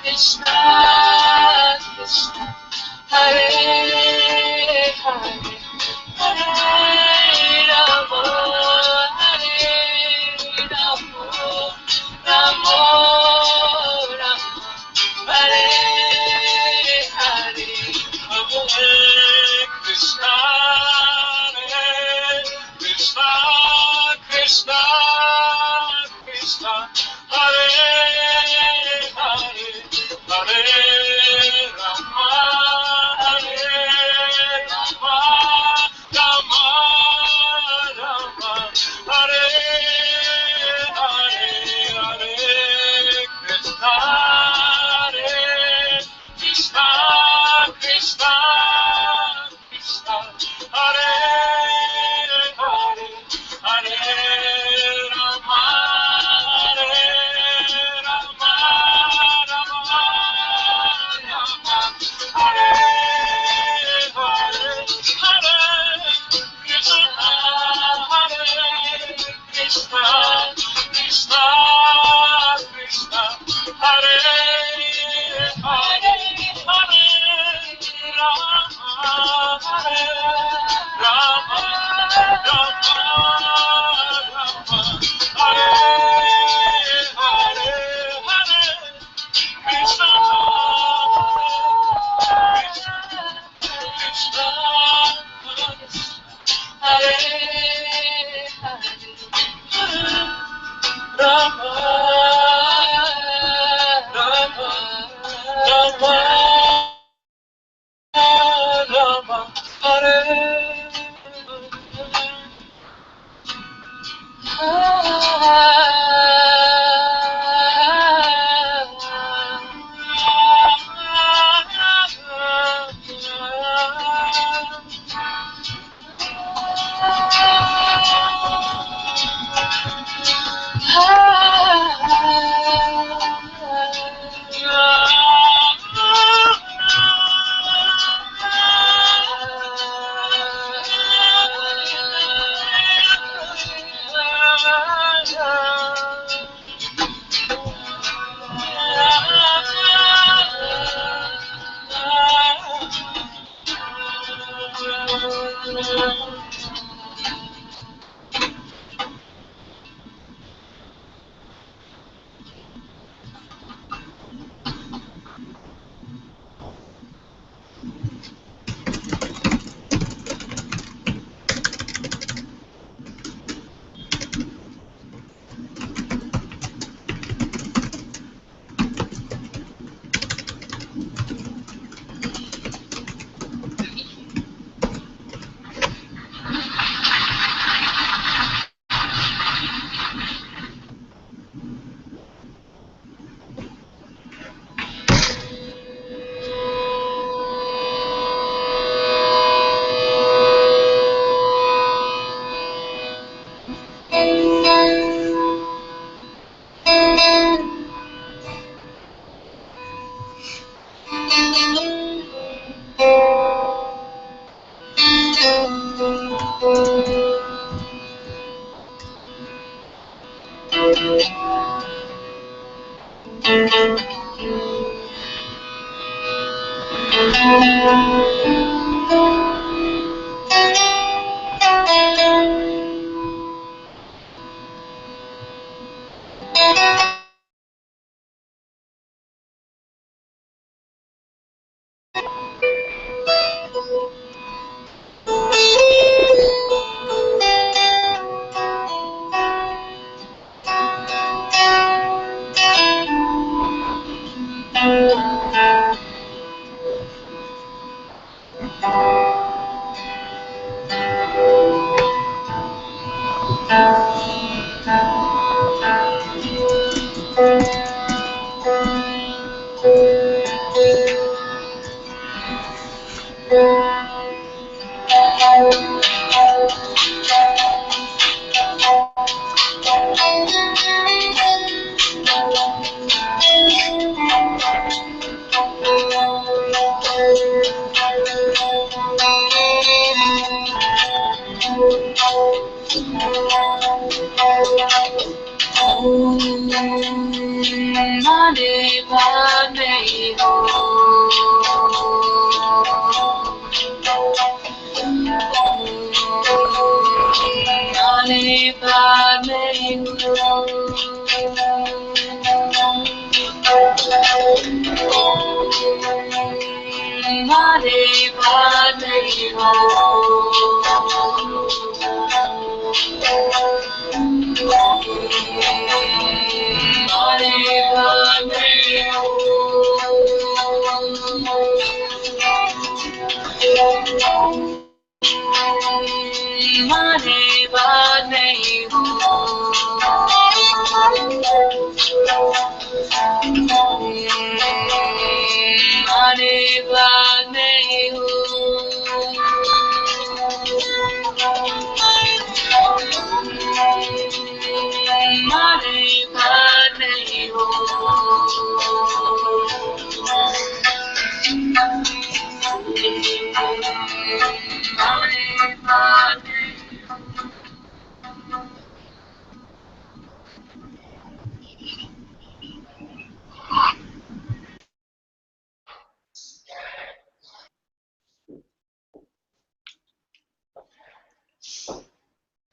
Krishna, Krishna, Hare Hare, Hare Rama, Hare Rama, Rama Rama, Hare Hare, Hare Krishna, Krishna, Krishna, Krishna, Hare Hare, Hare Rama, Hare Rama, Rama Rama, Hare Hare, Hare Krishna, Krishna, Krishna, Krishna, Hare Hare, Hare Rama, Hare Rama, Rama Rama, Hare Hare, Hare Krishna, Hare Krishna, Krishna, Krishna, Hare Hare, Hare Rama, Hare Rama, Rama Rama, Hare Hare, Hare Krishna, Krishna, Hare Hare, Rama, Rama, Rama, Rama, Hare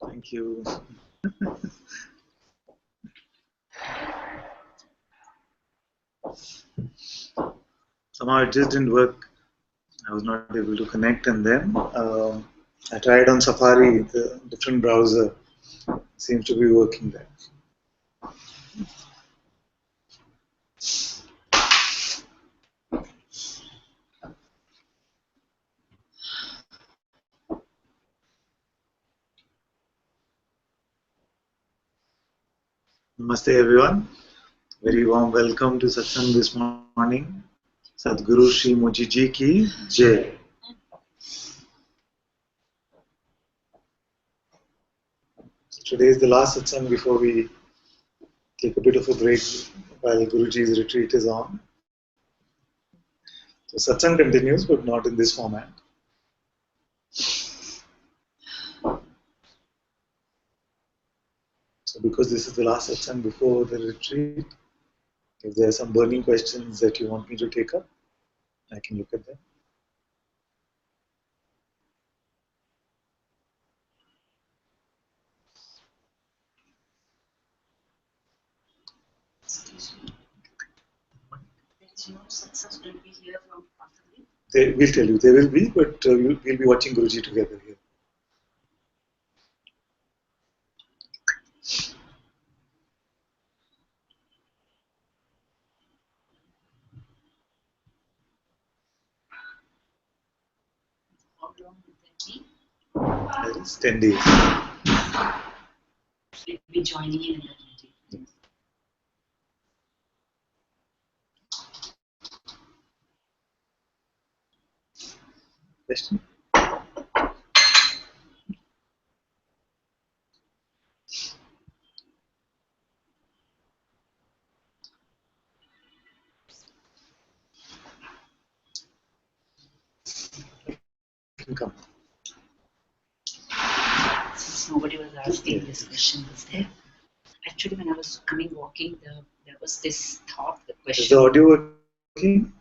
Thank you. Somehow it just didn't work. I was not able to connect, and then I tried on Safari, the different browser. Seems to be working there. Namaste everyone. Very warm welcome to Satsang this morning. Sadhguru Shri Moji Ji ki Jai. Today is the last Satsang before we take a bit of a break while Guruji's retreat is on. So Satsang continues, but not in this format. So because this is the last Satsang before the retreat, if there are some burning questions that you want me to take up, I can look at them. We'll tell you, there will be, but we'll be watching Guruji together here. How long will that be? That is 10 days. We'll be joining in that meeting. Question? You can come. Since nobody was asking this question, was there? Actually, when I was walking, there was this thought, the Is question. the audio working?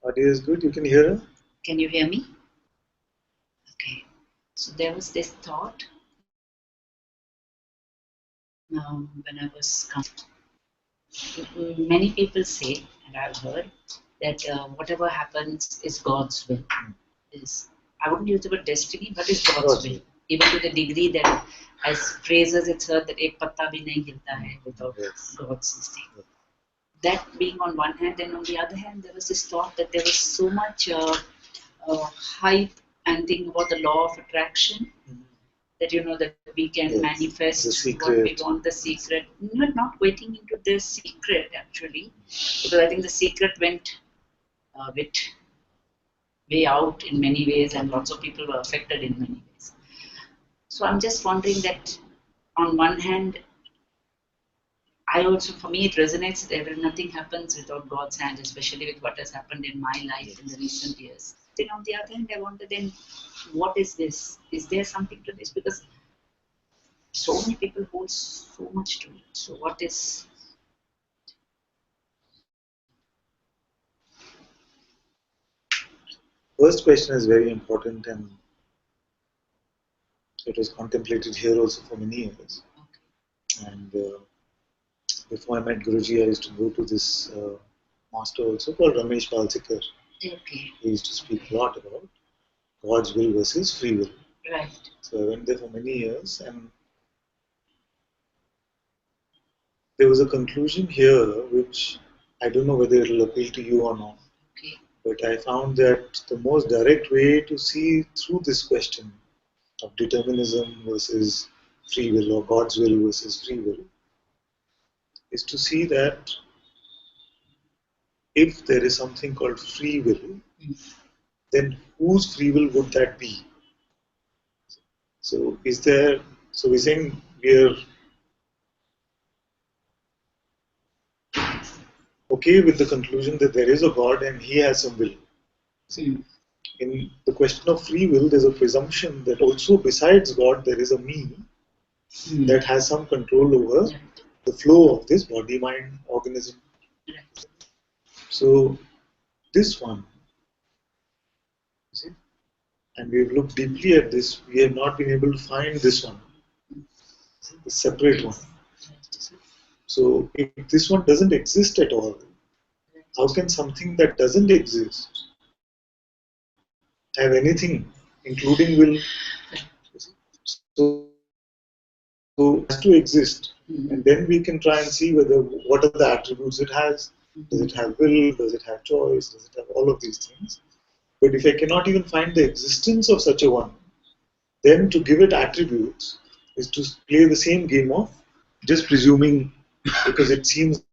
Audio is good, you can hear her? Can you hear me? Okay. So there was this thought when I was coming. Many people say, and I've heard, that whatever happens is God's will. I wouldn't use the word destiny, but it's God's will. Even to the degree that, as phrases, it's heard that ek patta bhi nahi hilta hai without God's mistake. That being on one hand, and on the other hand, there was this thought that there was so much hype and thing about the law of attraction, that that we can manifest what we want, the secret. Not waiting into the secret actually, because I think the secret went bit way out in many ways, and lots of people were affected in many ways. So I'm just wondering that on one hand, for me, it resonates that nothing happens without God's hand, especially with what has happened in my life in the recent years. Then on the other hand, I wonder then, what is this? Is there something to this? Because so many people hold so much to it. So what is first question is very important, and it was contemplated here also for many years. And before I met Guruji, I used to go to this master also called Ramesh Palsikar. Okay. He used to speak a lot about God's will versus free will. Right. So I went there for many years, and there was a conclusion here which I don't know whether it will appeal to you or not. Okay. But I found that the most direct way to see through this question of determinism versus free will, or God's will versus free will, is to see that if there is something called free will, then whose free will would that be? So is there, so we're saying we're okay with the conclusion that there is a God and he has some will. In the question of free will, there's a presumption that also besides God, there is a me that has some control over the flow of this body, mind, organism. So this one, you see, and we've looked deeply at this, we have not been able to find this one, the separate one. So if this one doesn't exist at all, how can something that doesn't exist have anything, including will? So it has to exist, and then we can try and see whether what are the attributes it has. Does it have will? Does it have choice? Does it have all of these things? But if I cannot even find the existence of such a one, then to give it attributes is to play the same game of just presuming because it seems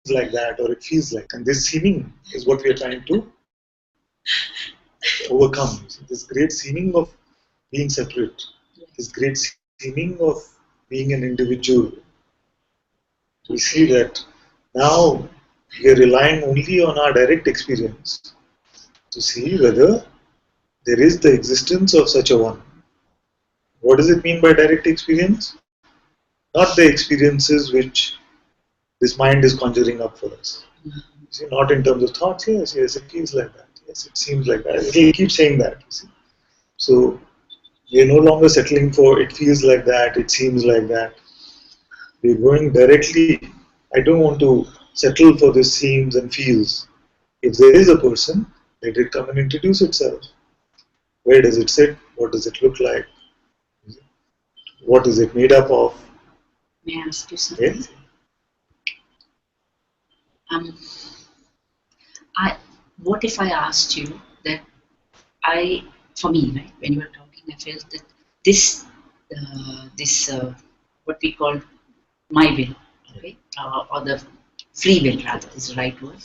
like that or it feels like. And this seeming is what we are trying to overcome. So this great seeming of being separate, this great seeming of being an individual. We see that now we are relying only on our direct experience to see whether there is the existence of such a one. What does it mean by direct experience? Not the experiences which this mind is conjuring up for us. See, not in terms of thoughts, yes, it feels like that. Yes, it seems like that. It will keep saying that. You see. So we are no longer settling for it feels like that, it seems like that. We're going directly. I don't want to settle for this seems and feels. If there is a person, let it come and introduce itself. Where does it sit? What does it look like? What is it made up of? May I ask you something? Yes? What if I asked you that for me, right, when you were talking, I felt that this, what we call my will, okay, or the free will rather is the right word,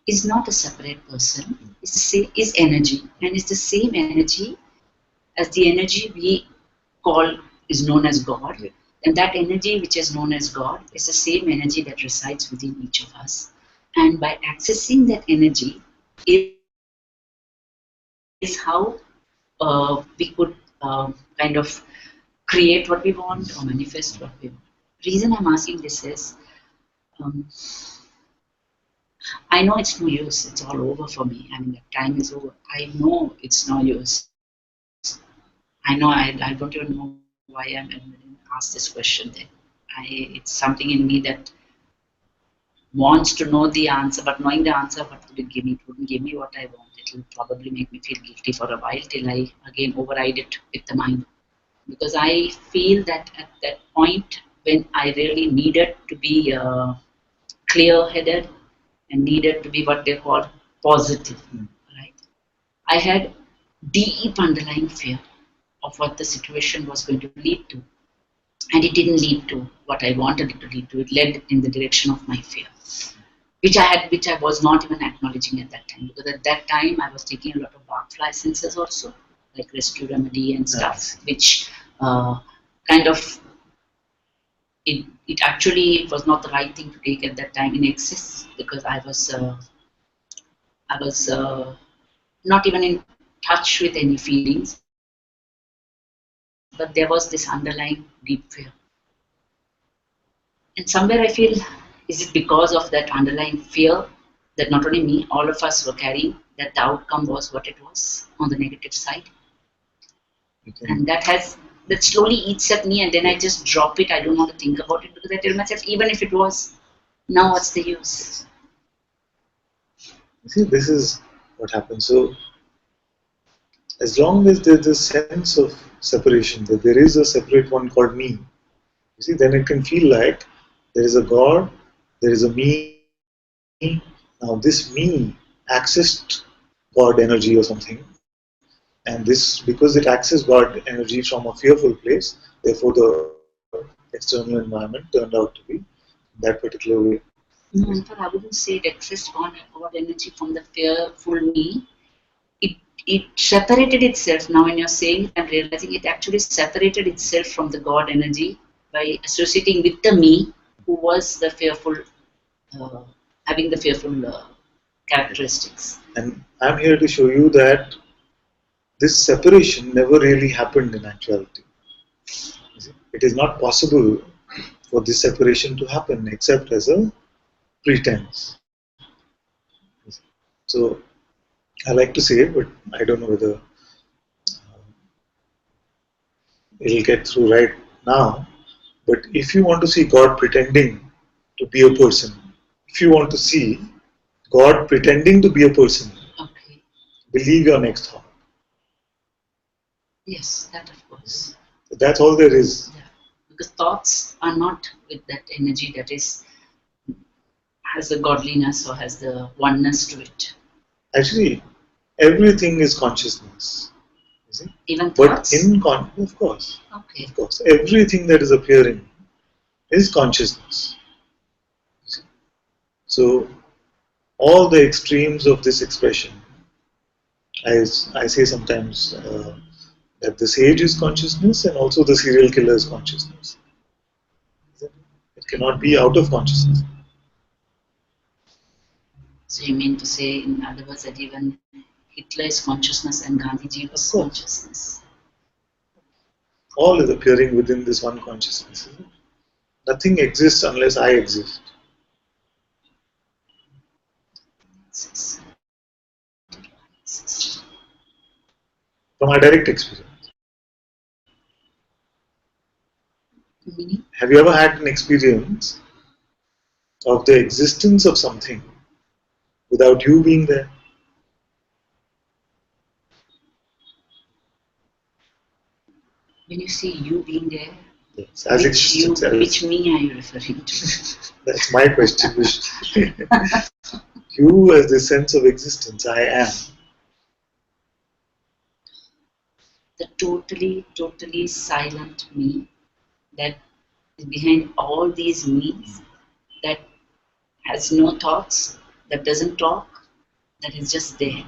is not a separate person. It's the same, is energy, and it's the same energy as the energy we call is known as God. And that energy which is known as God is the same energy that resides within each of us. And by accessing that energy is how we could kind of create what we want or manifest what we want. Reason I'm asking this is, I know it's no use. It's all over for me. I mean, the time is over. I know it's no use. I know I don't even know why I'm asked this question. Then it's something in me that wants to know the answer, but knowing the answer, what would it give me? It wouldn't give me what I want. It will probably make me feel guilty for a while till I again override it with the mind. Because I feel that at that point when I really needed to be clear-headed and needed to be what they call positive, right? I had deep underlying fear of what the situation was going to lead to. And it didn't lead to what I wanted it to lead to. It led in the direction of my fear, which I was not even acknowledging at that time. Because at that time I was taking a lot of bark licenses also, like rescue remedy and stuff, which kind of it actually was not the right thing to take at that time in excess, because I was not even in touch with any feelings, but there was this underlying deep fear. And somewhere I feel, is it because of that underlying fear that not only me, all of us were carrying, that the outcome was what it was on the negative side. And that slowly eats at me, and then I just drop it. I don't want to think about it because I tell myself, even if it was, now what's the use? You see, this is what happens. So, as long as there's a sense of separation, that there is a separate one called me, you see, then it can feel like there is a God, there is a me. Now, this me accessed God energy or something, and this, because it accessed God energy from a fearful place, therefore the external environment turned out to be that particular way. No, in fact, I wouldn't say it accessed God energy from the fearful me. It it separated itself. Now, when you're saying it, I'm realizing it actually separated itself from the God energy by associating with the me, who was the fearful, uh, having the fearful characteristics. And I'm here to show you that this separation never really happened in actuality. It is not possible for this separation to happen except as a pretense. So I like to say it, but I don't know whether it'll get through right now. But if you want to see God pretending to be a person, if you want to see God pretending to be a person, Okay. believe your next thought. Yes, that of course. That's all there is. Yeah. Because thoughts are not with that energy that is has the godliness or has the oneness to it. Actually, everything is consciousness. You see? Even But thoughts? of course, Okay. of course, everything that is appearing is consciousness. You see? So all the extremes of this expression, I say sometimes that the sage is consciousness and also the serial killer is consciousness. It cannot be out of consciousness. So you mean to say, in other words, that even Hitler is consciousness and Gandhiji was Of course. consciousness. All is appearing within this one consciousness. Nothing exists unless I exist. From my direct experience. Meaning? Have you ever had an experience of the existence of something without you being there? When you say you being there, Yes, as existence. which me are you referring to? That's my question. You as the sense of existence, I am. The totally silent me that is behind all these me's, that has no thoughts, that doesn't talk, that is just there.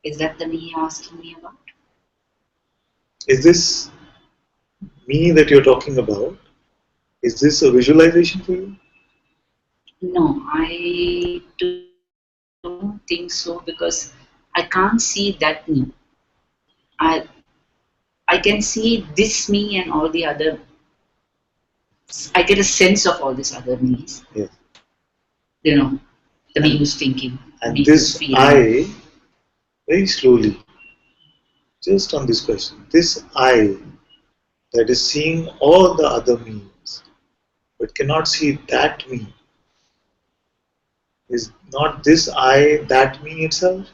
Is that the me you're asking me about? Is this me that you're talking about? Is this a visualization for you? No, I don't think so because I can't see that me. I I can see this me and all the other. I get a sense of all these other me's. Yes. You know, the me who's thinking, the And me who's this feeling. I, very slowly, just on this question, this I that is seeing all the other me's but cannot see that me, is not this I that me itself?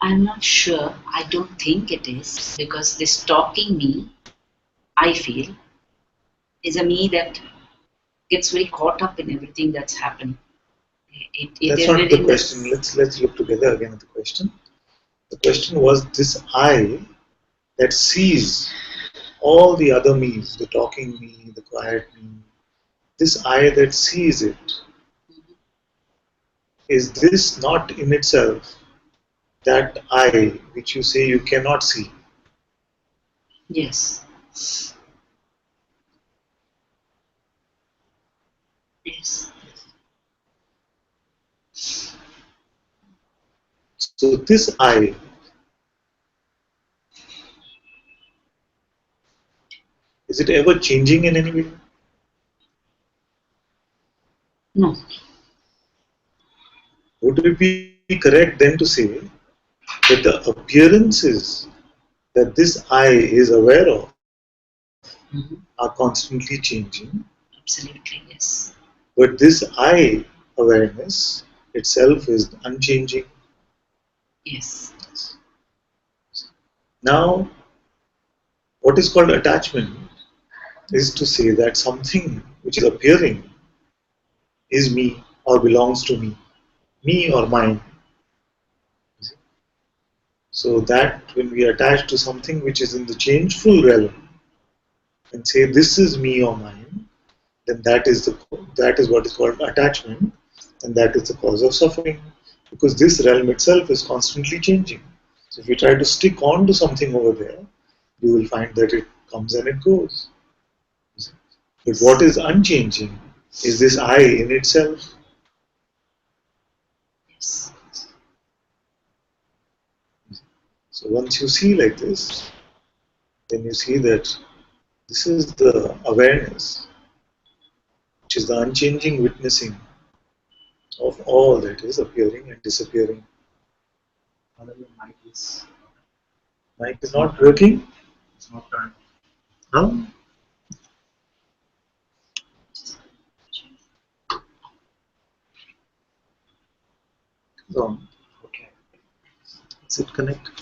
I'm not sure. I don't think it is because this talking me, I feel, is a me that gets very caught up in everything that's happening. It That's is not the within question. this. Let's look together again at the question. The question was this I that sees all the other me's, the talking me, the quiet me, this I that sees it, is this not in itself that I which you say you cannot see? Yes. Yes. So this I Is it ever changing in any way? No. Would it be correct then to say that the appearances that this I is aware of are constantly changing? Absolutely, yes. But this I awareness itself is unchanging. Yes. Now, what is called attachment is to say that something which is appearing is me or belongs to me or mine. So that when we attach to something which is in the changeful realm and say this is me or mine, then that is what is called attachment, and that is the cause of suffering, because this realm itself is constantly changing. So if you try to stick on to something over there, you will find that it comes and it goes. But what is unchanging is this I in itself. Yes. So once you see like this, then you see that this is the awareness, which is the unchanging witnessing of all that is appearing and disappearing. Mic is not working? It's not turned. No? It's on. Okay. Is it connected?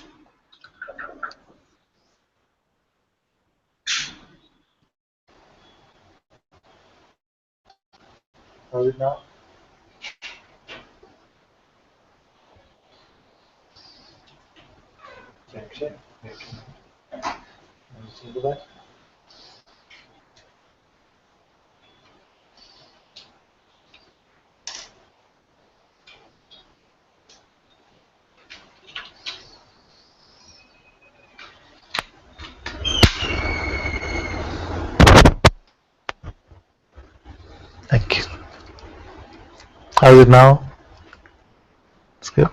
How is it now? Check. Go back. Thank you. How is it now? It's good.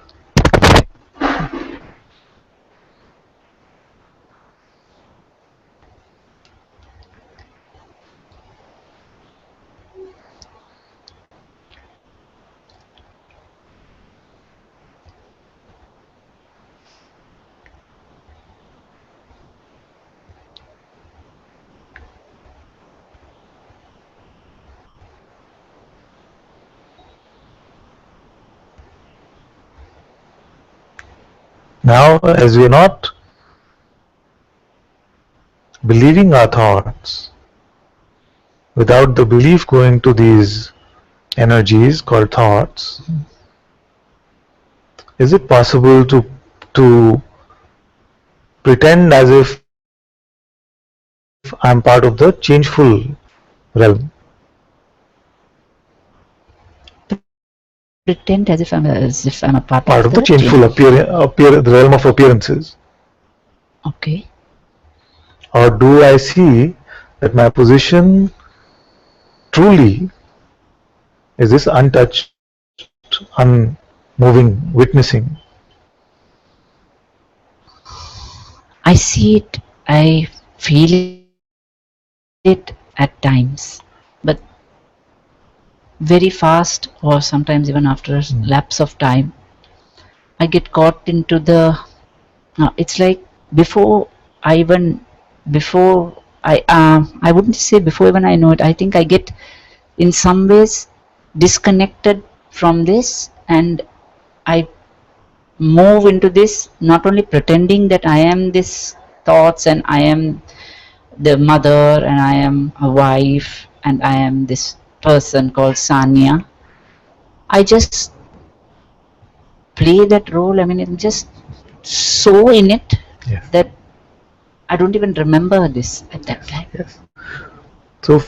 Now, as we are not believing our thoughts, without the belief going to these energies called thoughts, is it possible to pretend as if I'm part of the changeful realm? Pretend as if I'm a part Part of of the the changeful the realm of appearances. Okay. Or do I see that my position truly is this untouched, unmoving, witnessing? I see it, I feel it at times, but very fast, or sometimes even after a lapse of time, I get caught into the. It's like before I even before I wouldn't say before even I know it. I think I get in some ways disconnected from this, and I move into this, not only pretending that I am this thoughts and I am the mother and I am a wife and I am this person called Sanya. I just play that role. I mean, I'm just so in it Yes. that I don't even remember this at that time. Yes. So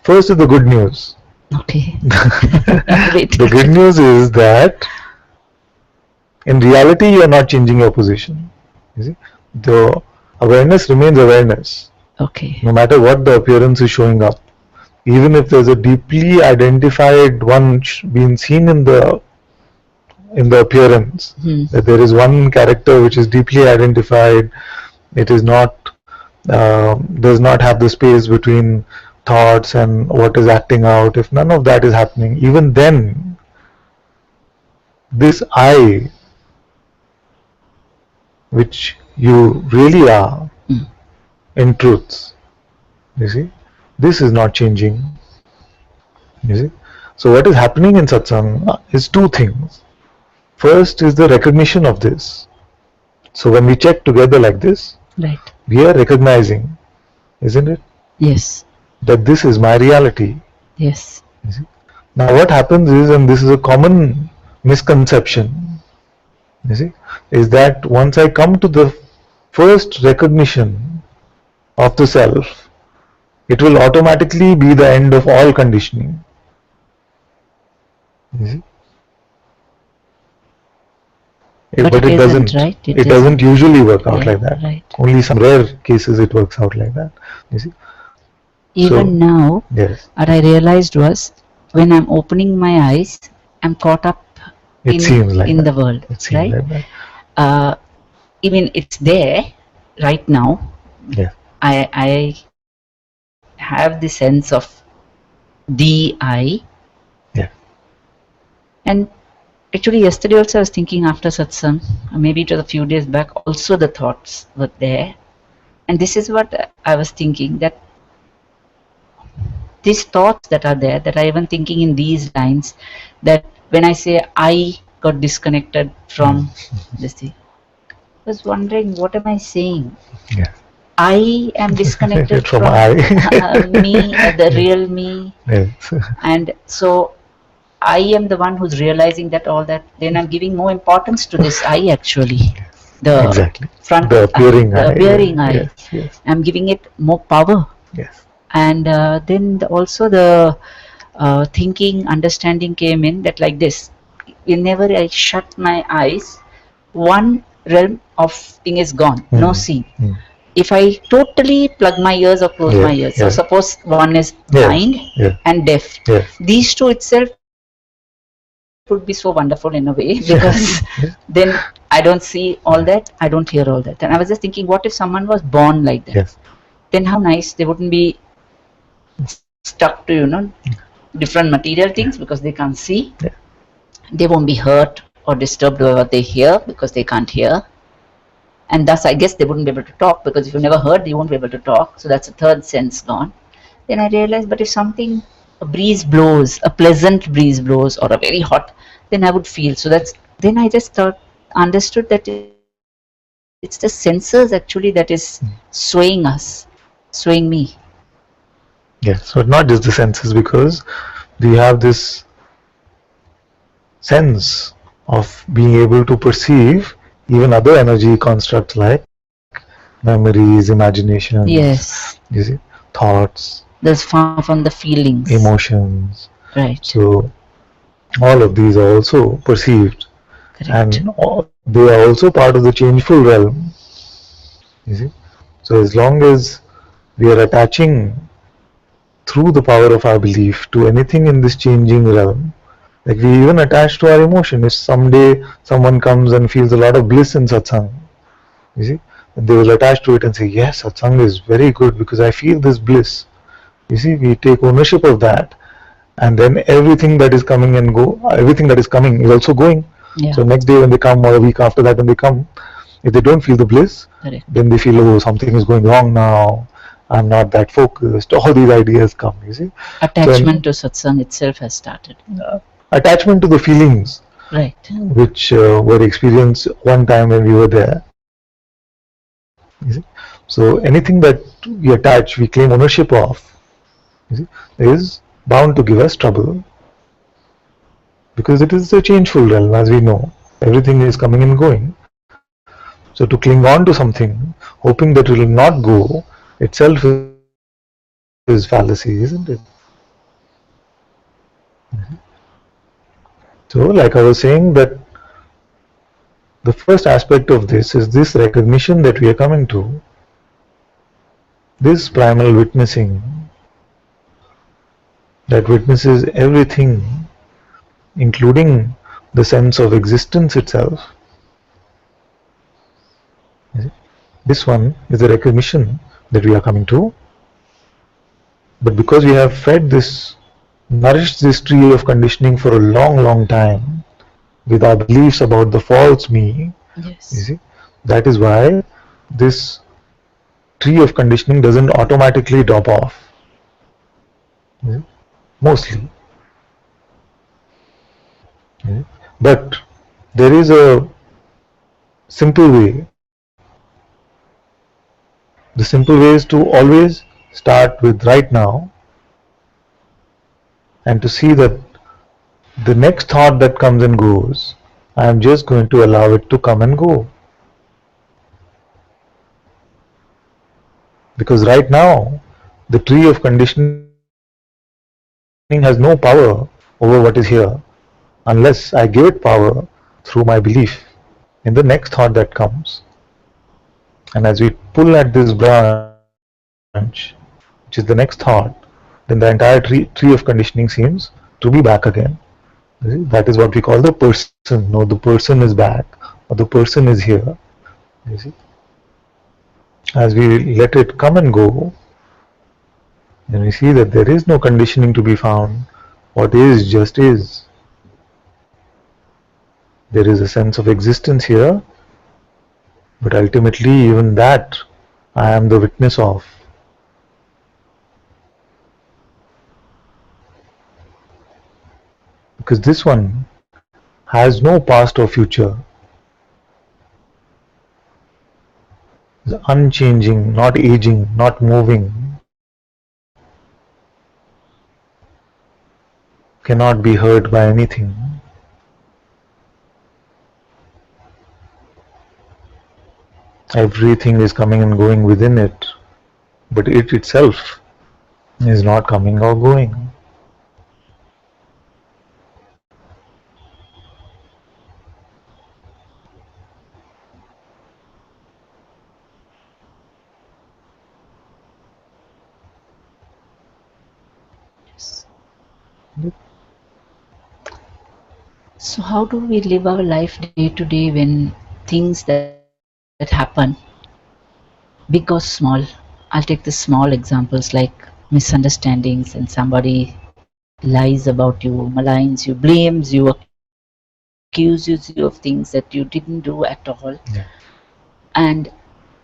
first is the good news. Okay. The good news is that in reality you are not changing your position. You see, the awareness remains awareness, Okay. no matter what the appearance is showing up. Even if there's a deeply identified one being seen in the appearance, that there is one character which is deeply identified, it is not does not have the space between thoughts and what is acting out, if none of that is happening, even then, this I, which you really are in truth, you see, this is not changing. You see, so what is happening in satsang is two things. First is the recognition of this. So when we check together like this, Right. we are recognizing, isn't it, Yes. that this is my reality. Yes. You see? Now what happens is, and this is a common misconception, you see, is that once I come to the first recognition of the self, it will automatically be the end of all conditioning. You see? But it doesn't, right? It doesn't usually work out Yeah, like that. right. Only some rare cases it works out like that. You see? Even now, Yes. what I realized was when I'm opening my eyes, I'm caught up It seems like in that. the world, It seems right? like that. Even it's there right now. Yes. I have the sense of the I. Yeah. And actually, yesterday also I was thinking after satsang, or maybe it was a few days back, also the thoughts were there. And this is what I was thinking, that these thoughts that are there, that I even thinking in these lines, that when I say I got disconnected from this thing, I was wondering, what am I saying? Yeah. I am disconnected From from I. me, the real me. Yes. And so I am the one who's realizing that all that, then I'm giving more importance to this I actually. The Exactly. front The appearing the I. appearing I. Yes. Yes. I'm giving it more power. Yes. And then also the thinking, understanding came in, that like this, whenever I shut my eyes, one realm of thing is gone, no scene. If I totally plug my ears or close my ears, so suppose one is blind and deaf, these two itself would be so wonderful in a way, because then I don't see all that, I don't hear all that. And I was just thinking, what if someone was born like that? Yes. Then how nice, they wouldn't be stuck to different material things because they can't see. They won't be hurt or disturbed by what they hear because they can't hear. And thus I guess they wouldn't be able to talk, because if you never heard, you won't be able to talk. So that's a third sense gone. Then I realized, but if something, a breeze blows, a pleasant breeze blows, or a very hot, then I would feel. So that's, then I just understood that it's the sensors actually that is swaying us, swaying me. Yes. So not just the senses, because we have this sense of being able to perceive even other energy constructs like memories, imagination. Yes. You see, thoughts. There's far from the feelings. Emotions. Right. So all of these are also perceived. Correct. And they are also part of the changeful realm. You see, so as long as we are attaching through the power of our belief to anything in this changing realm, like we even attach to our emotion. If someday someone comes and feels a lot of bliss in satsang, you see, they will attach to it and say, yes, satsang is very good because I feel this bliss. You see, we take ownership of that, and then everything that is coming everything that is coming is also going. Yeah. So next day when they come, or a week after that when they come, if they don't feel the bliss, Correct. then they feel, oh, something is going wrong now. I'm not that focused. All these ideas come, you see. Attachment to satsang itself has started. Attachment to the feelings, right, which were experienced one time when we were there. You see? So anything that we attach, we claim ownership of, you see, is bound to give us trouble, because it is a changeful realm, as we know. Everything is coming and going. So to cling on to something, hoping that it will not go, itself is fallacy, isn't it? So, like I was saying, that the first aspect of this is this recognition that we are coming to, this primal witnessing that witnesses everything, including the sense of existence itself. This one is a recognition that we are coming to. But because we have fed this, nourished this tree of conditioning for a long, long time with our beliefs about the false me, Yes. you see, that is why this tree of conditioning doesn't automatically drop off. You see, mostly. You see. But there is a simple way. The simple way is to always start with right now and to see that the next thought that comes and goes, I am just going to allow it to come and go. Because right now, the tree of conditioning has no power over what is here unless I give it power through my belief in the next thought that comes. And as we pull at this branch, which is the next thought, then the entire tree of conditioning seems to be back again. You see, that is what we call the person. No, the person is back, or the person is here. You see, as we let it come and go, then we see that there is no conditioning to be found. What is just is. There is a sense of existence here, but ultimately, even that I am the witness of. Because this one has no past or future. It's unchanging, not aging, not moving, cannot be hurt by anything. Everything is coming and going within it, but it itself is not coming or going. Yes. So how do we live our life day to day when things that happen, big or small? I'll take the small examples like misunderstandings and somebody lies about you, maligns you, blames you, accuses you of things that you didn't do at all. Yeah. And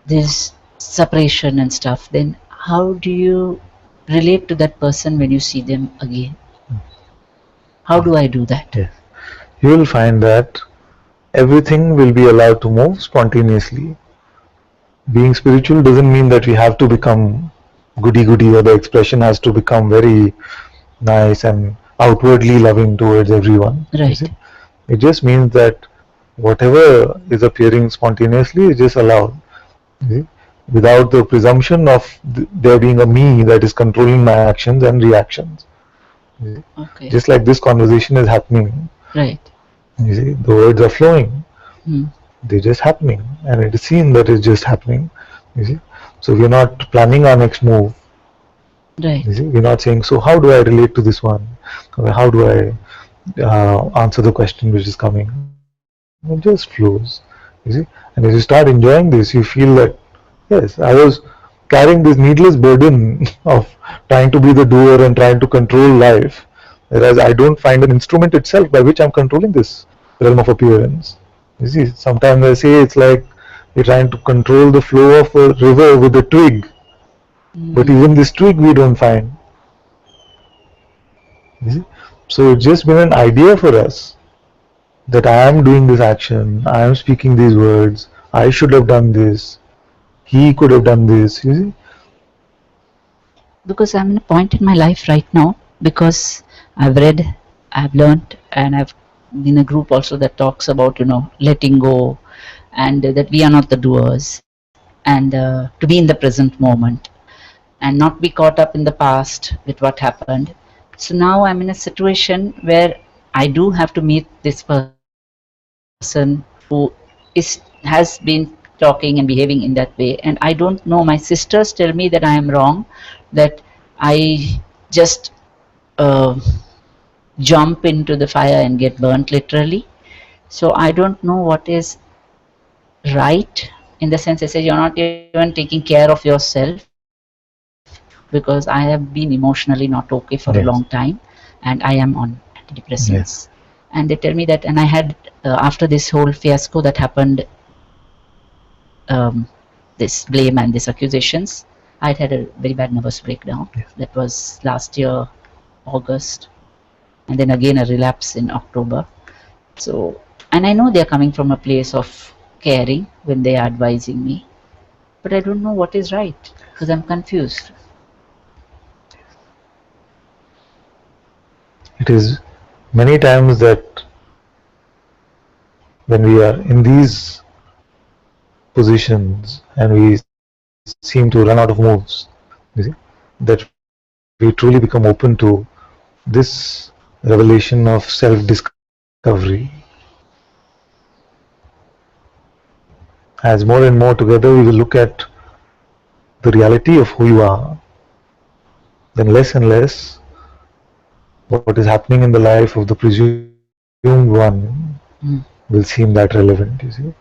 there's separation and stuff. Then how do you relate to that person when you see them again? How do I do that? Yes. You will find that everything will be allowed to move spontaneously. Being spiritual doesn't mean that we have to become goody goody or the expression has to become very nice and outwardly loving towards everyone. Right. It just means that whatever is appearing spontaneously is just allowed. You without the presumption of there being a me that is controlling my actions and reactions. Okay. Just like this conversation is happening. Right. You see, the words are flowing. They're just happening, and it is seen that it's just happening. You see, so we're not planning our next move. Right. You see, we're not saying, so how do I relate to this one? How do I answer the question which is coming? It just flows. You see, and as you start enjoying this, you feel that yes, I was carrying this needless burden of trying to be the doer and trying to control life, whereas I don't find an instrument itself by which I'm controlling this realm of appearance. You see, sometimes I say it's like we're trying to control the flow of a river with a twig, but even this twig we don't find. You see? So it's just been an idea for us that I am doing this action, I am speaking these words, I should have done this, he could have done this. You see? Because I'm in a point in my life right now because I've read, I've learned, and I've been in a group also that talks about letting go, and that we are not the doers, and to be in the present moment and not be caught up in the past with what happened. So now I'm in a situation where I do have to meet this person who has been talking and behaving in that way, and I don't know. My sisters tell me that I am wrong, that I just uh, jump into the fire and get burnt literally. So I don't know what is right In the sense, I said, you're not even taking care of yourself, because I have been emotionally not okay for a long time, and I am on antidepressants. Yes. And they tell me that, and I had, after this whole fiasco that happened, um, this blame and these accusations, I'd had a very bad nervous breakdown. Yes. That was last year, August, and then again a relapse in October. So, and I know they're coming from a place of caring when they are advising me, but I don't know what is right because I'm confused. It is many times that when we are in these positions and we seem to run out of moves, you see, that we truly become open to this revelation of self-discovery. As more and more together we will look at the reality of who you are, then less and less what is happening in the life of the presumed one will seem that relevant, you see.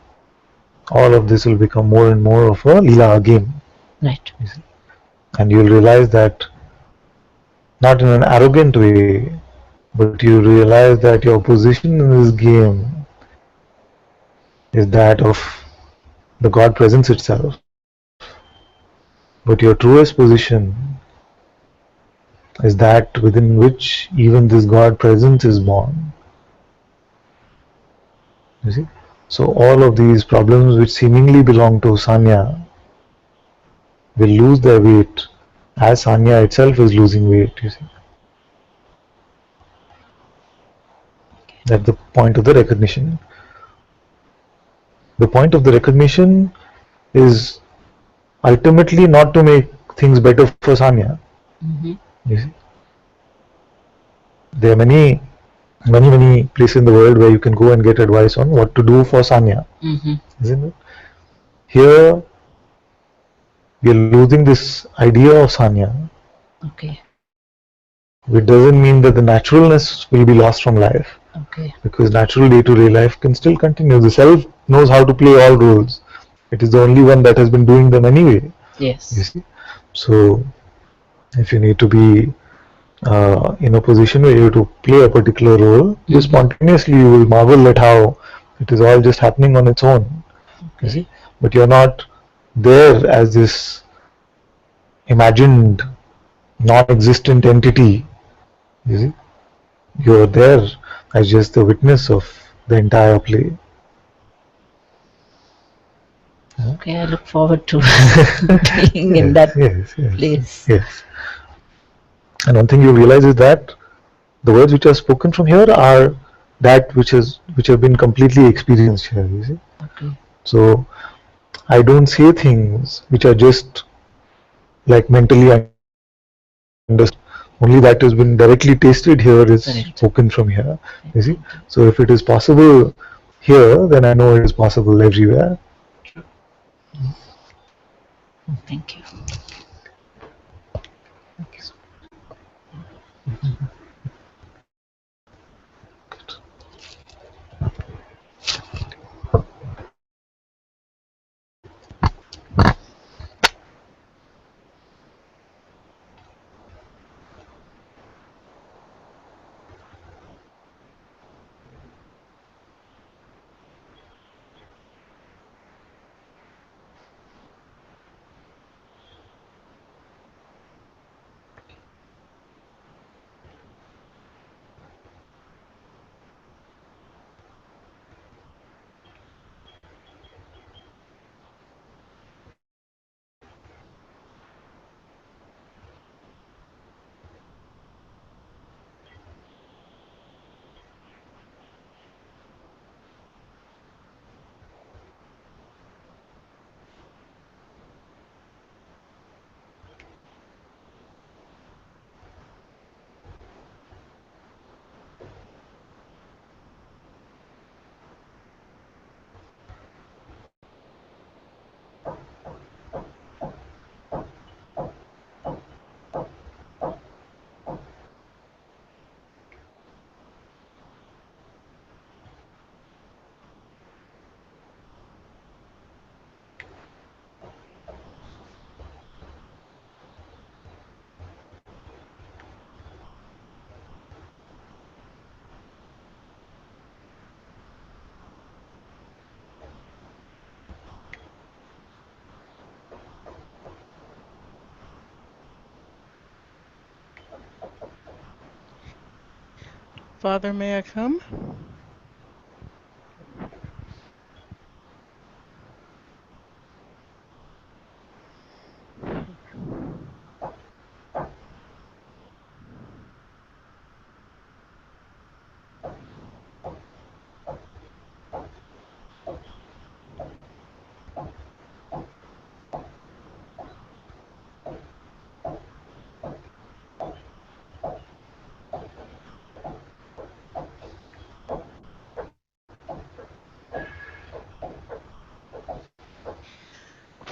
All of this will become more and more of a Leela, a game, Right. you see. And you'll realize that not in an arrogant way, but you realize that your position in this game is that of the God presence itself. But your truest position is that within which even this God presence is born. You see? So all of these problems which seemingly belong to Sanya will lose their weight as Sanya itself is losing weight, you see. That's the point of the recognition. The point of the recognition is ultimately not to make things better for Sanya. Mm-hmm. You see, there are many places in the world where you can go and get advice on what to do for Sanya, Mm-hmm. isn't it? Here we are losing this idea of Sanya, Okay. which doesn't mean that the naturalness will be lost from life, Okay. because natural day-to-day life can still continue. The self knows how to play all roles. It is the only one that has been doing them anyway. You Yes. see, so if you need to be in a position where you have to play a particular role, just Mm-hmm. spontaneously you will marvel at how it is all just happening on its own. You Okay. see, but you're not there as this imagined non-existent entity. You see, you're there as just the witness of the entire play. Okay. I look forward to being in Yes, that yes, yes, place. yes. And one thing you realize is that the words which are spoken from here are that which have been completely experienced here. You see, Okay. so I don't say things which are just like mentally understood. Only that has been directly tasted here is spoken from Correct. here. You see, so Thank if you. it is possible here, then I know it is possible everywhere. True. Thank you. Father, may I come?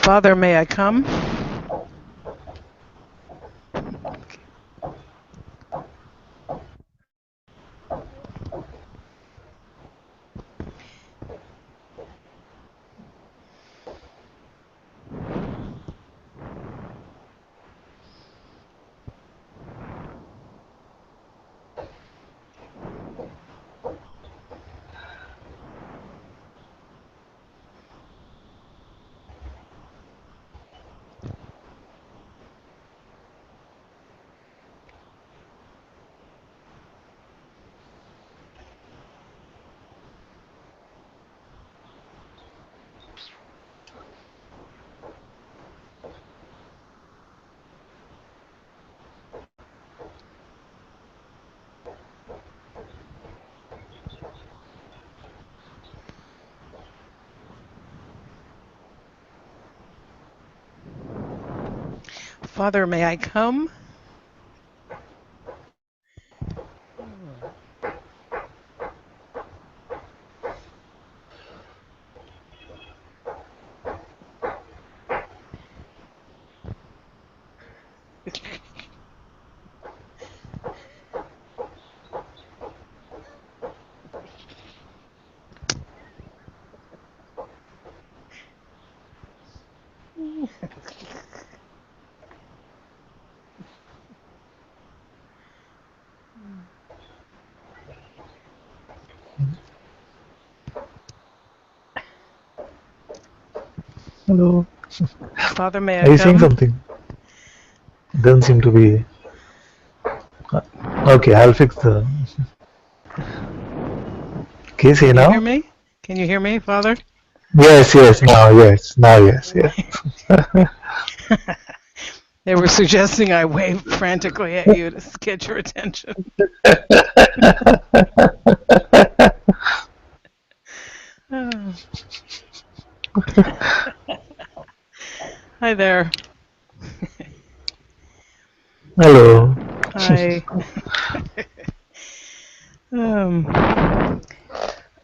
Father, may I come? Father, may I come? Hello. Father, may I Are you saying come? something? Doesn't seem to be. Okay, I'll fix the. Can you say Can you hear now? me? Can you hear me, Father? Yes, now, yes. They were suggesting I wave frantically at you to get your attention. Oh. Hi there. Hello. Hi.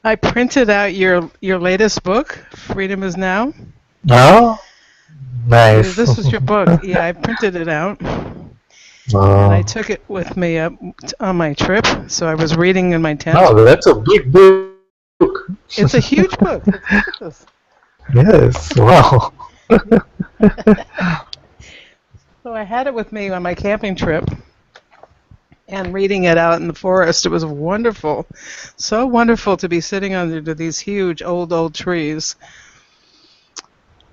I printed out your latest book, Freedom Is Now. Oh, nice. This is your book. Yeah, I printed it out. And I Oh, took it with me up on my trip. So I was reading in my tent. wow, that's a big book. It's a huge book. Look at this. Yes, wow. So I had it with me on my camping trip and reading it out in the forest. It was wonderful. So wonderful to be sitting under these huge old trees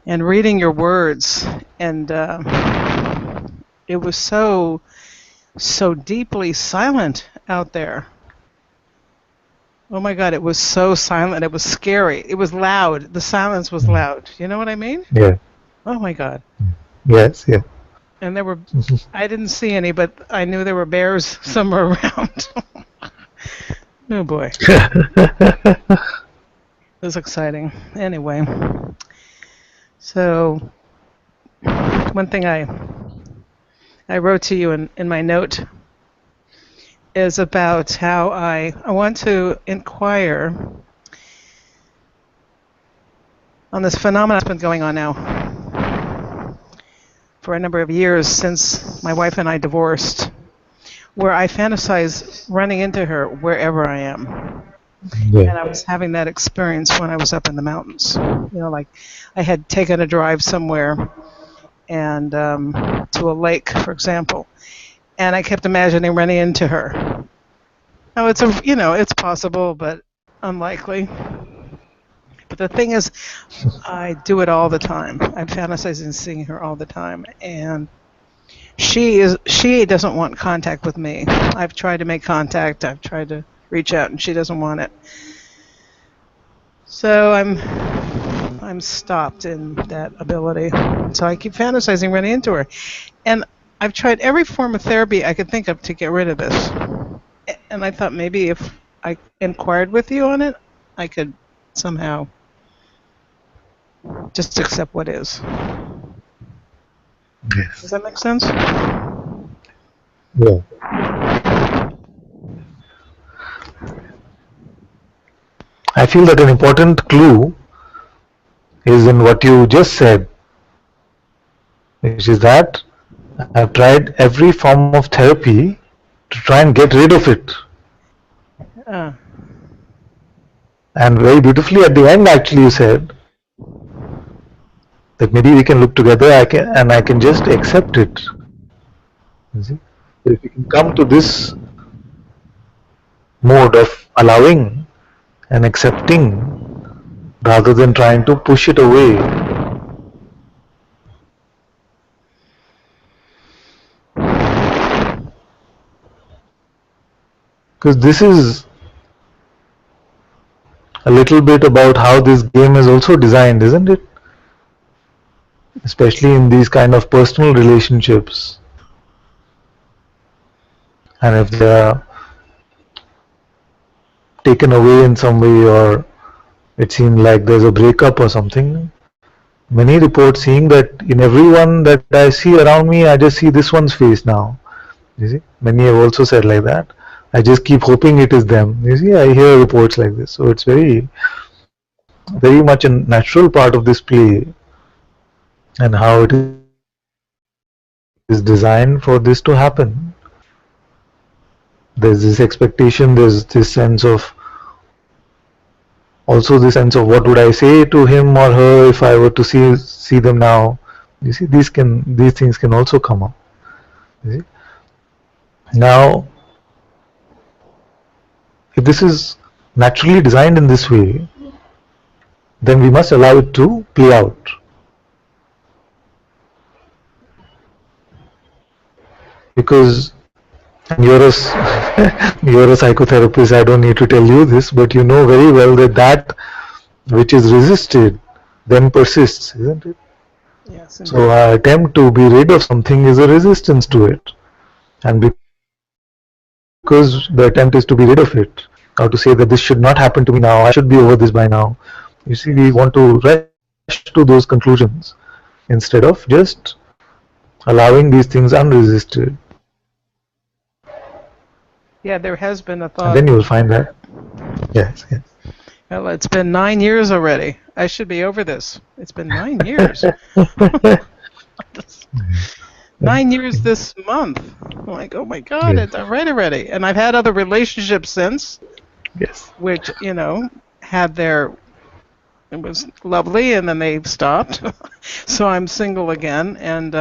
and reading your words. And it was so deeply silent out there. Oh my God, it was so silent. It was scary. It was loud. The silence was loud. You know what I mean? Yeah, Oh my God. yes, yeah. And there were, I didn't see any, but I knew there were bears somewhere around. Oh boy. It was exciting. Anyway, so one thing I wrote to you in my note is about how I want to inquire on this phenomenon that's been going on now for a number of years since my wife and I divorced, where I fantasize running into her wherever I am. Yeah. And I was having that experience when I was up in the mountains. You know, like I had taken a drive somewhere and to a lake, for example, and I kept imagining running into her. Now it's possible, but unlikely. But the thing is, I do it all the time. I'm fantasizing seeing her all the time, and she doesn't want contact with me. I've tried to make contact. I've tried to reach out, and she doesn't want it. So I'm stopped in that ability. So I keep fantasizing running into her. And I've tried every form of therapy I could think of to get rid of this. And I thought maybe if I inquired with you on it, I could somehow just accept what is. Yes. Does that make sense? Yeah. I feel that an important clue is in what you just said, which is that I've tried every form of therapy to try and get rid of it. And very beautifully at the end, actually, you said that maybe we can look together. I can just accept it. You see? If we can come to this mode of allowing and accepting rather than trying to push it away. Because this is a little bit about how this game is also designed, isn't it? Especially in these kind of personal relationships. And if they are taken away in some way, or it seems like there's a breakup or something, many reports seeing that in everyone that I see around me, I just see this one's face now. You see, many have also said like that. I just keep hoping it is them. You see, I hear reports like this. So it's very much a natural part of this play, and how it is designed for this to happen. There's this expectation, there's this sense of, also this sense of what would I say to him or her if I were to see them now. You see, these things can also come up. You see? Now, if this is naturally designed in this way, then we must allow it to play out. Because you're a psychotherapist, I don't need to tell you this, but you know very well that which is resisted then persists, isn't it? Yes. So our attempt to be rid of something is a resistance to it. And because the attempt is to be rid of it, or to say that this should not happen to me now, I should be over this by now. You see, we want to rush to those conclusions instead of just allowing these things unresisted. Yeah, there has been a thought. And then you will find that. Yes. Well, it's been 9 years already. I should be over this. It's been 9 years. 9 years this month. I'm like, oh my God, Yes. it's already. And I've had other relationships since. Yes. Which, had it was lovely, and then they stopped. So I'm single again. And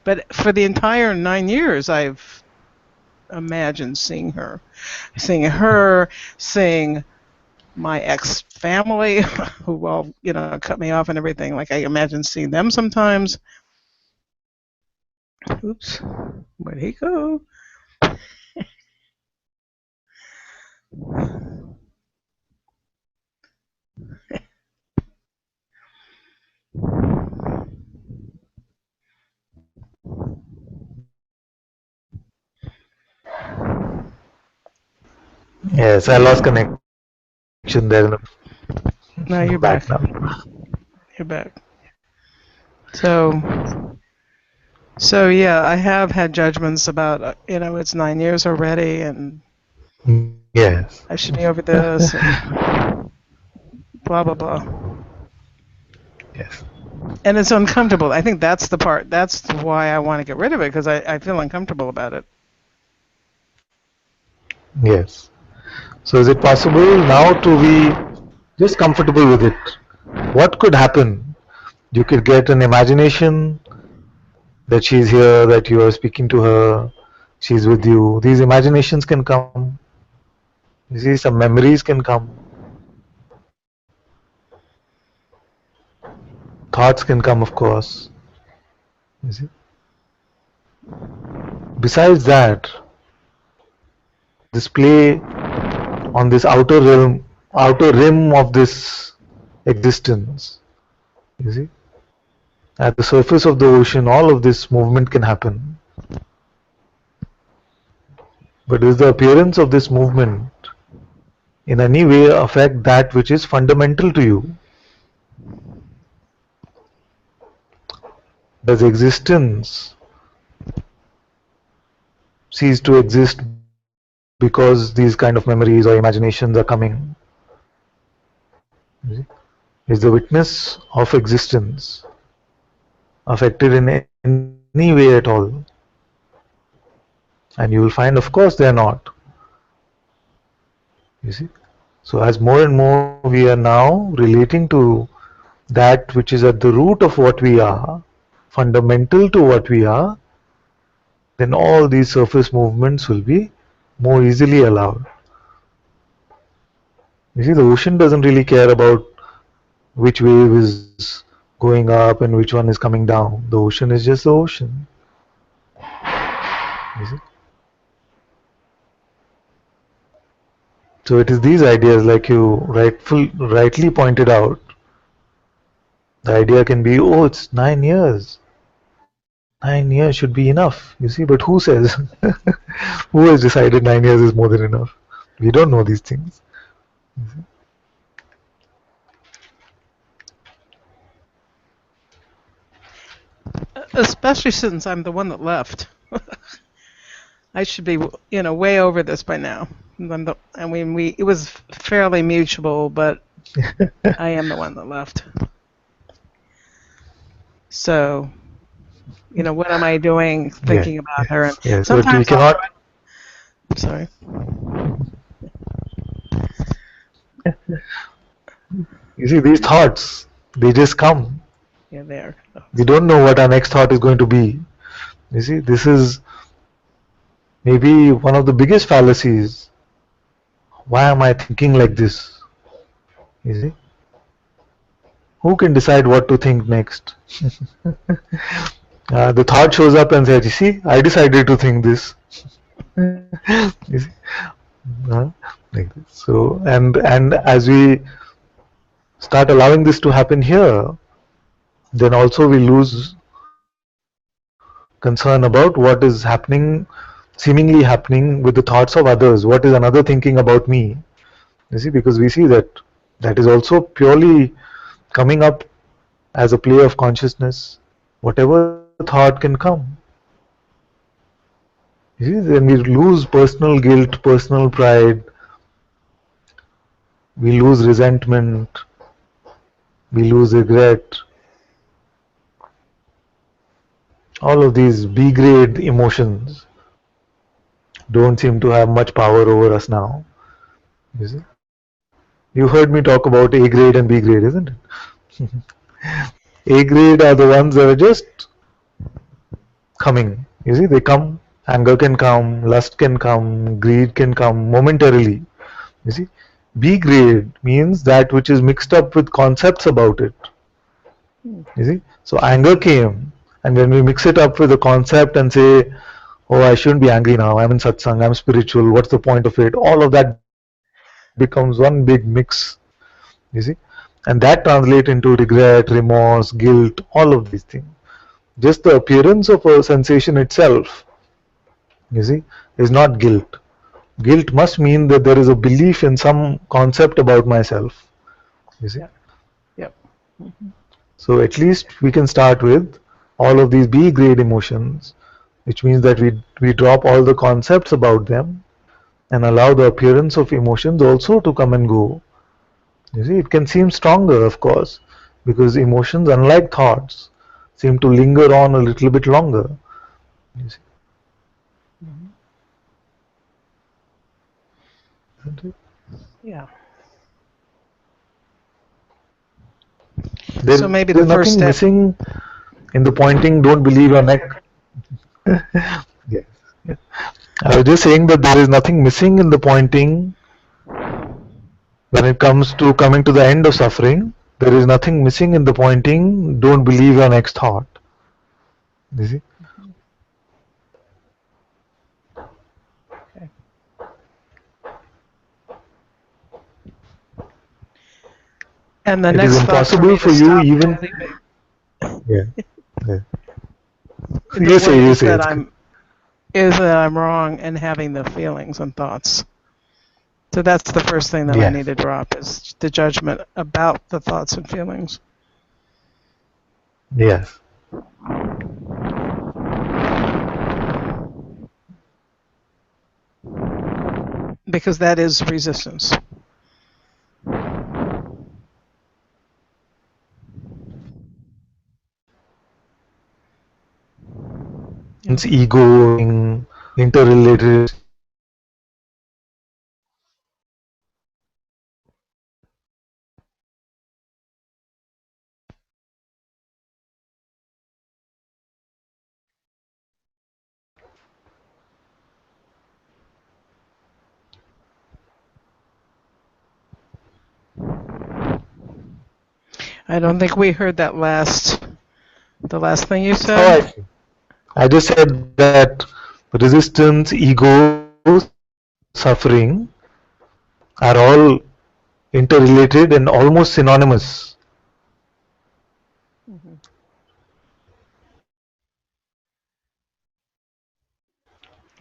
but for the entire 9 years, I've imagined seeing my ex-family, who all, cut me off and everything. Like, I imagine seeing them sometimes. Oops, where'd he go? Yes, I lost connection there. No, you're back. Now. You're back. So yeah, I have had judgments about, it's 9 years already, and Yes. I should be over this, and blah, blah, blah. Yes. And it's uncomfortable. I think that's the part. That's why I want to get rid of it, because I feel uncomfortable about it. Yes. So is it possible now to be just comfortable with it? What could happen? You could get an imagination that she's here, that you are speaking to her, she's with you. These imaginations can come. You see, some memories can come. Thoughts can come, of course. You see. Besides that, this play on this outer rim of this existence. You see, at the surface of the ocean, all of this movement can happen. But does the appearance of this movement in any way affect that which is fundamental to you? Does existence cease to exist because these kind of memories or imaginations are coming? Is the witness of existence affected in any way at all? And you will find, of course, they are not. You see? So as more and more we are now relating to that which is at the root of what we are, fundamental to what we are, then all these surface movements will be more easily allowed. You see, the ocean doesn't really care about which wave is going up and which one is coming down. The ocean is just the ocean. You see? So it is these ideas, like you rightly pointed out. The idea can be, oh, it's 9 years. 9 years should be enough. You see, but who says? Who has decided 9 years is more than enough? We don't know these things. Especially since I'm the one that left. I should be, way over this by now. It was fairly mutual, but I am the one that left. So, what am I doing thinking about her? And Yes, but we sometimes cannot. I'm sorry. You see, these thoughts, they just come. Yeah, there. We don't know what our next thought is going to be. You see, this is maybe one of the biggest fallacies. Why am I thinking like this? You see, who can decide what to think next? The thought shows up and says, "You see, I decided to think this." You see, like this. So, and as we start allowing this to happen here, then also we lose concern about what is happening, seemingly happening with the thoughts of others. What is another thinking about me? You see, because we see that that is also purely coming up as a play of consciousness. Whatever thought can come. You see, then we lose personal guilt, personal pride, we lose resentment, we lose regret. All of these B grade emotions don't seem to have much power over us now. You see? You heard me talk about A grade and B grade, isn't it? A grade are the ones that are just coming. You see, they come, anger can come, lust can come, greed can come momentarily. You see, B grade means that which is mixed up with concepts about it. You see, so anger came, and when we mix it up with a concept and say, oh, I shouldn't be angry now, I'm in satsang, I'm spiritual, what's the point of it? All of that becomes one big mix. You see, and that translates into regret, remorse, guilt, all of these things. Just the appearance of a sensation itself, you see, is not guilt. Guilt must mean that there is a belief in some concept about myself. You see. Yep. So at least we can start with all of these B grade emotions, which means that we drop all the concepts about them and allow the appearance of emotions also to come and go. You see, it can seem stronger, of course, because emotions, unlike thoughts, seem to linger on a little bit longer. You see. Yeah. There So maybe is the first nothing step. missing in the pointing, don't believe your neck. Yes. Yes. I was just saying that there is nothing missing in the pointing when it comes to coming to the end of suffering. There is nothing missing in the pointing, don't believe your next thought. You see? Okay. And the It is next thought for me impossible to for you stop even. believing Yeah. Yeah. the You say. way You is say. that It's good. I'm wrong and having the feelings and thoughts. So that's the first thing that I Yes. need to drop is the judgment about the thoughts and feelings. Yes. Because that is resistance. It's ego, interrelated. I don't think we heard the last thing you Oh, said. I see. I just said that resistance, ego, suffering are all interrelated and almost synonymous. Mm-hmm.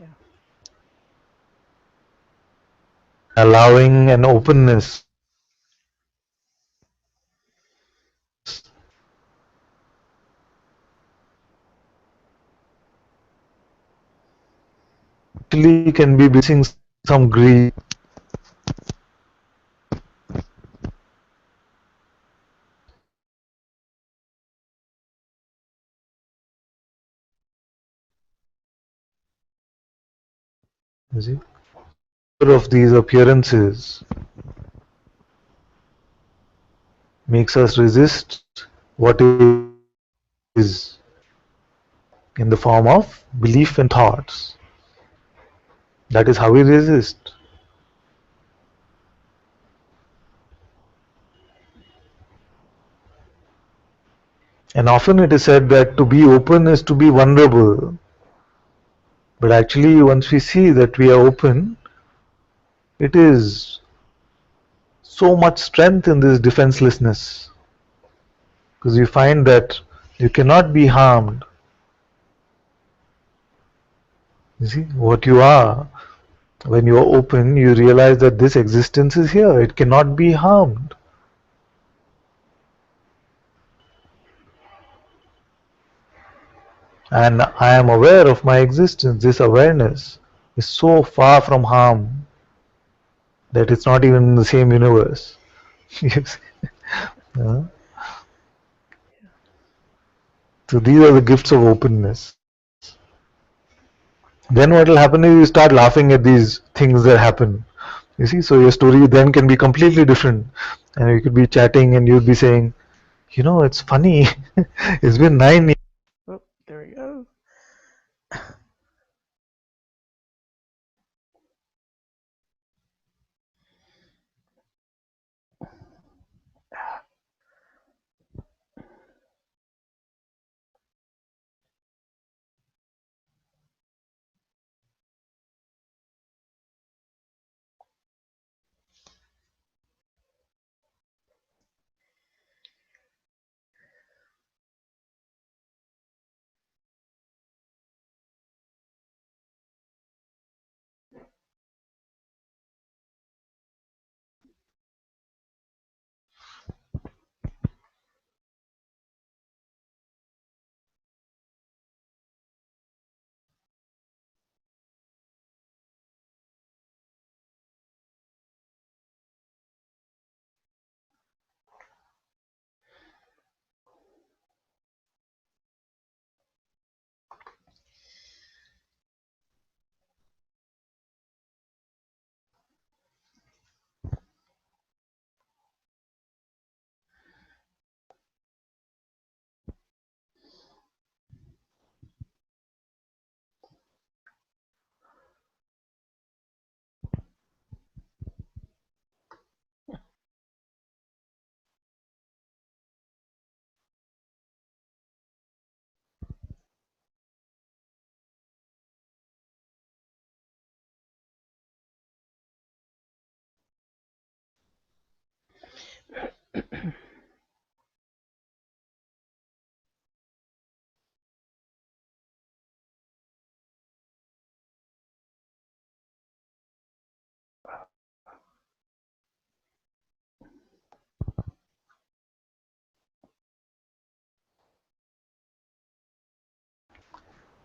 Yeah. Allowing an openness actually can be missing some grief. You see, of these appearances makes us resist what is in the form of belief and thoughts. That is how we resist. And often it is said that to be open is to be vulnerable. But actually, once we see that we are open, it is so much strength in this defenselessness. Because you find that you cannot be harmed. You see, what you are, when you are open, you realize that this existence is here, it cannot be harmed. And I am aware of my existence. This awareness is so far from harm that it's not even in the same universe. Yes. Uh, So these are the gifts of openness. Then what will happen is you start laughing at these things that happen. You see, so your story then can be completely different. And you could be chatting and you'll be saying, it's funny. It's been 9 years. Oh, there we go.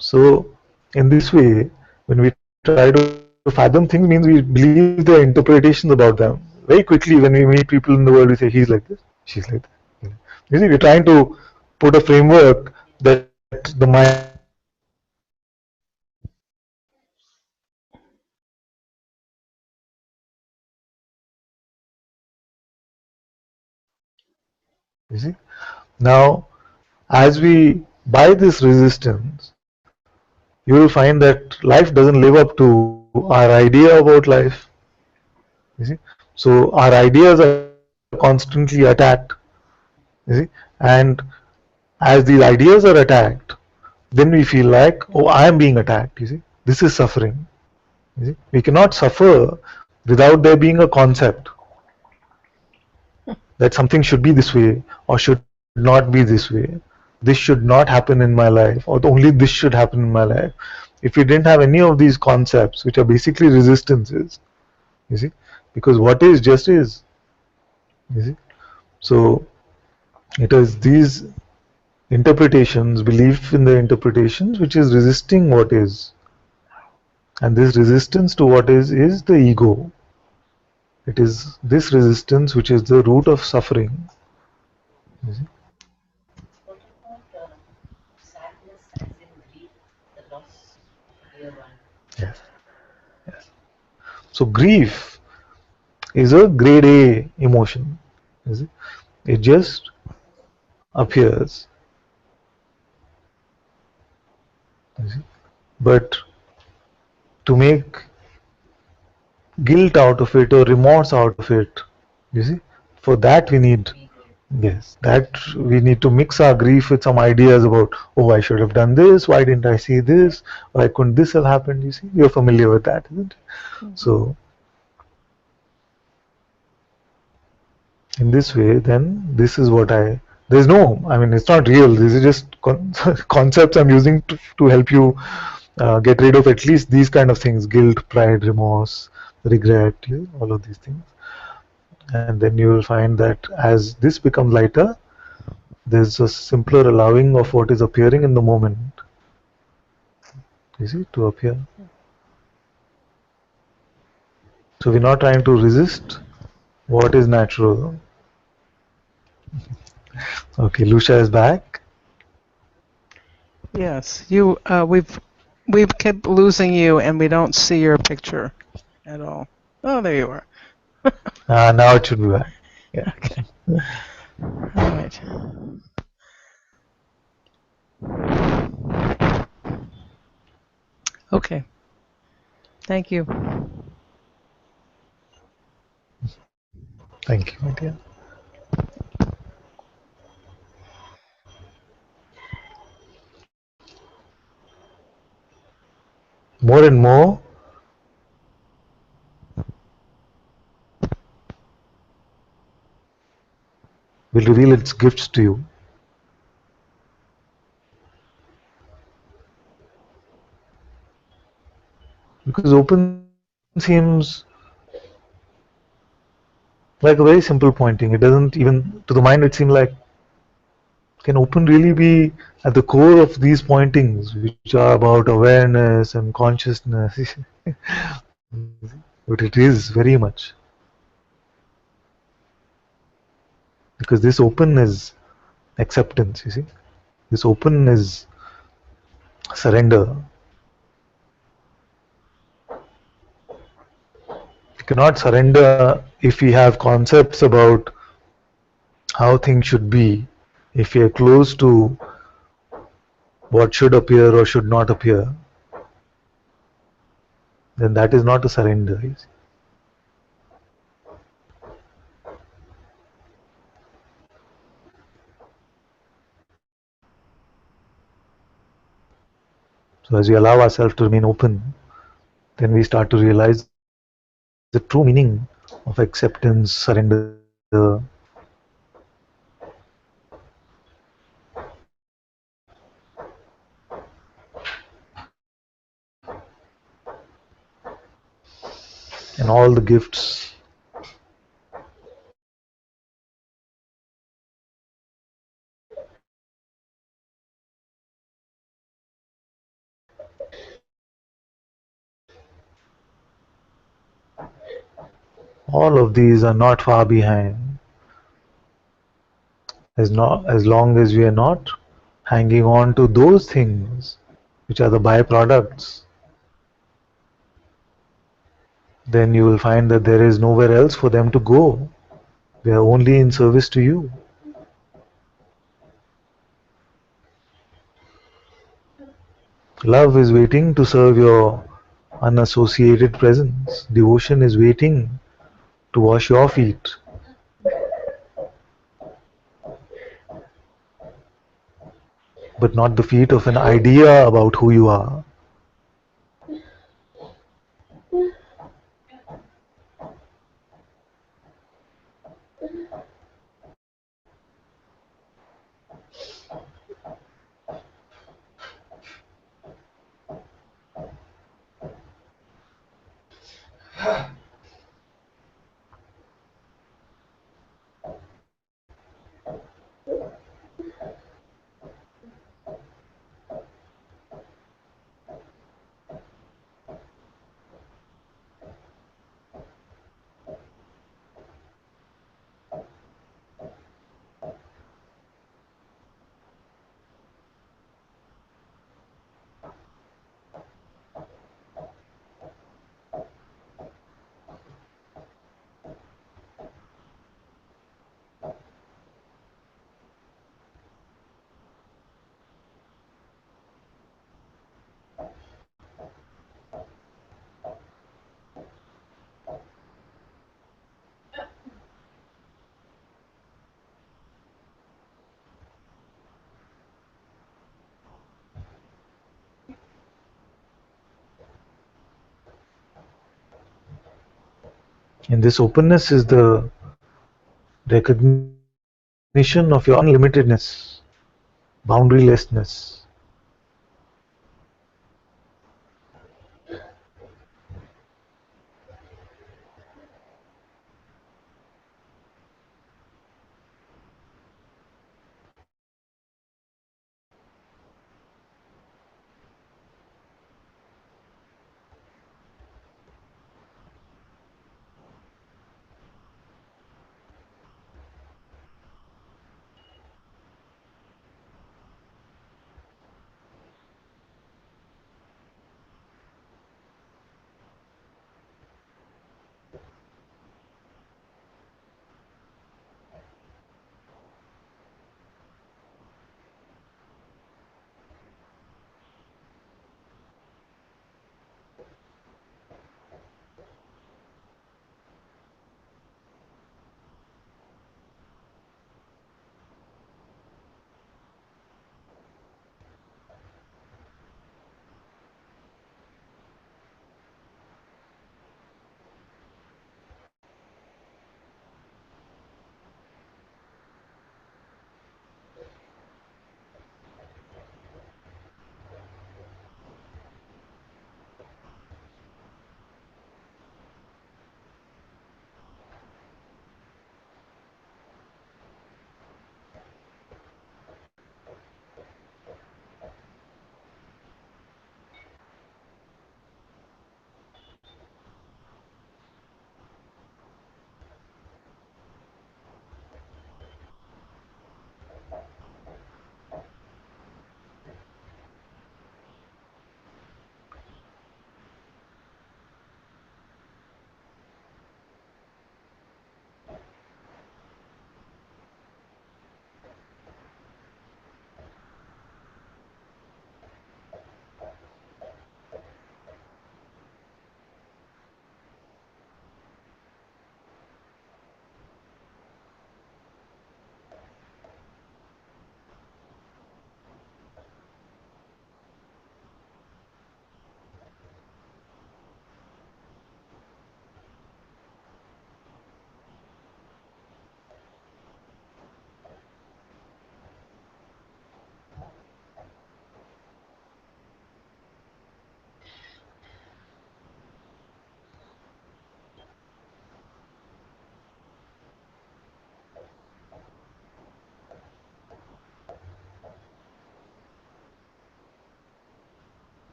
So in this way, when we try to fathom things, means we believe their interpretations about them. Very quickly, when we meet people in the world, we say he's like this, she's like that. You see, we're trying to put a framework that the mind can understand. You see, now as we buy this resistance, you will find that life doesn't live up to our idea about life. You see, so our ideas are constantly attacked. You see, and as these ideas are attacked, then we feel like, oh, I am being attacked. You see, this is suffering. You see, we cannot suffer without there being a concept that something should be this way or should not be this way. This should not happen in my life, or only this should happen in my life. If we didn't have any of these concepts, which are basically resistances, you see, because what is just is, you see. So it is these interpretations, belief in the interpretations, which is resisting what is. And this resistance to what is the ego. It is this resistance which is the root of suffering. You see? What about sadness as in grief, the loss of a dear one? Yes. Yes. So grief is a grade A emotion. You see? It just appears. You see? But to make guilt out of it or remorse out of it, you see, for that we need, yes, that we need to mix our grief with some ideas about, oh, I should have done this, why didn't I see this, why couldn't this have happened? You see, you're familiar with that, isn't it? So in this way, then this is what there's no, I mean, it's not real. This is just concepts I'm using to help you get rid of at least these kind of things: guilt, pride, remorse, regret, all of these things. And then you will find that as this becomes lighter, there's a simpler allowing of what is appearing in the moment. You see, to appear. So we're not trying to resist what is natural. Okay, Lucia is back. Yes, you. We've kept losing you, and we don't see your picture at all. Oh, there you are. Now it should be back. Yeah. Okay. All right. Okay. Thank you. Thank you, my dear. More and more, will reveal its gifts to you. Because open seems like a very simple pointing. It doesn't even, to the mind, it seems like, can open really be at the core of these pointings, which are about awareness and consciousness? But it is very much. Because this open is acceptance, you see. This open is surrender. We cannot surrender if we have concepts about how things should be, if we are close to what should appear or should not appear, then that is not a surrender. You see. So as we allow ourselves to remain open, then we start to realize the true meaning of acceptance, surrender, and all the gifts All of these are not far behind. As long as we are not hanging on to those things which are the byproducts, then you will find that there is nowhere else for them to go. They are only in service to you. Love is waiting to serve your unassociated presence. Devotion is waiting to wash your feet, but not the feet of an idea about who you are. And this openness is the recognition of your unlimitedness, boundarylessness.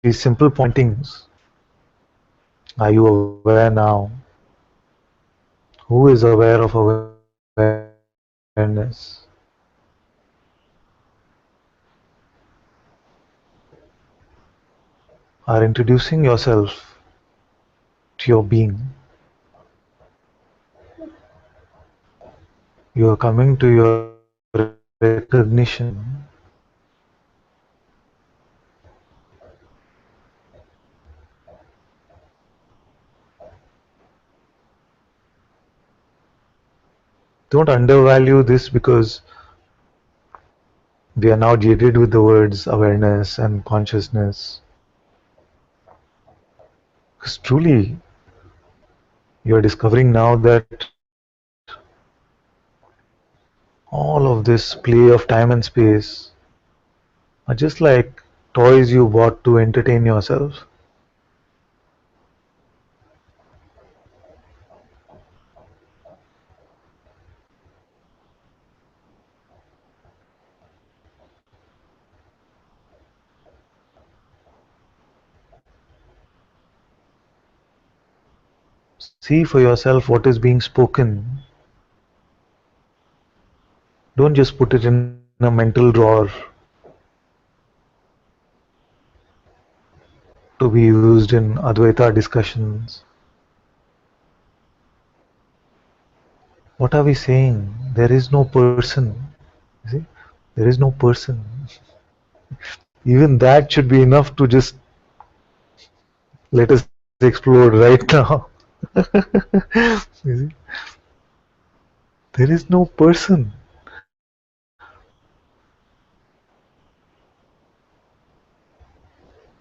these simple pointings. Are you aware now? Who is aware of awareness? Are introducing yourself to your being. You are coming to your recognition. Don't undervalue this because we are now jaded with the words awareness and consciousness. Because truly, you are discovering now that all of this play of time and space are just like toys you bought to entertain yourself. See for yourself what is being spoken. Don't just put it in a mental drawer to be used in Advaita discussions. What are we saying? There is no person. You see? There is no person. Even that should be enough to just let us explode right now. You see? There is no person.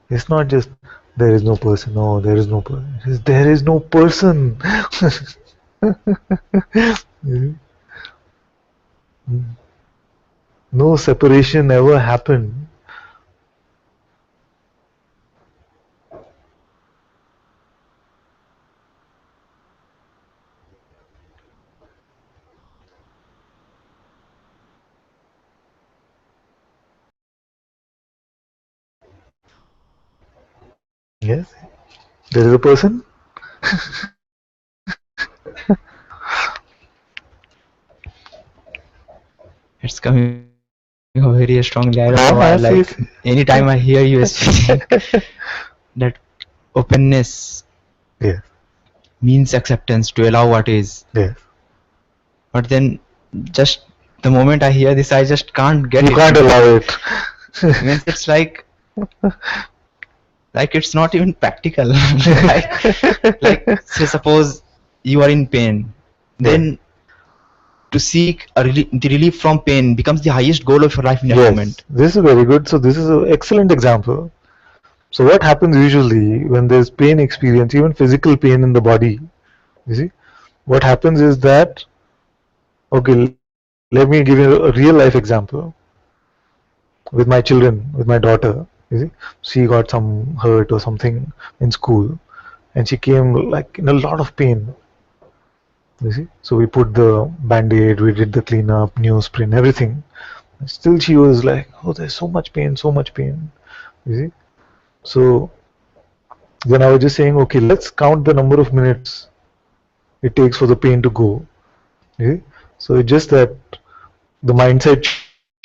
It's not just there is no person. No, there is no person. There is no person. No separation ever happened. Yes, there is a person. It's coming very strongly. I don't know why. Ah, Like see. anytime I hear you speaking, that openness Yes, means acceptance to allow what is. yes. But then, just the moment I hear this, I just can't get You it. can't allow it. Means it's like it's not even practical. like say suppose you are in pain, then to seek the relief from pain becomes the highest goal of your life in a moment. This is very good. So this is an excellent example. So what happens usually when there's pain experience, even physical pain in the body, you see, what happens is that, okay, let me give you a real life example. With my children, with my daughter, you see, she got some hurt or something in school, and she came like in a lot of pain. You see, so we put the band-aid, we did the cleanup, neosporin, everything. Still, she was like, "Oh, there's so much pain, so much pain." You see, so then I was just saying, okay, let's count the number of minutes it takes for the pain to go. You see? So it's just that the mindset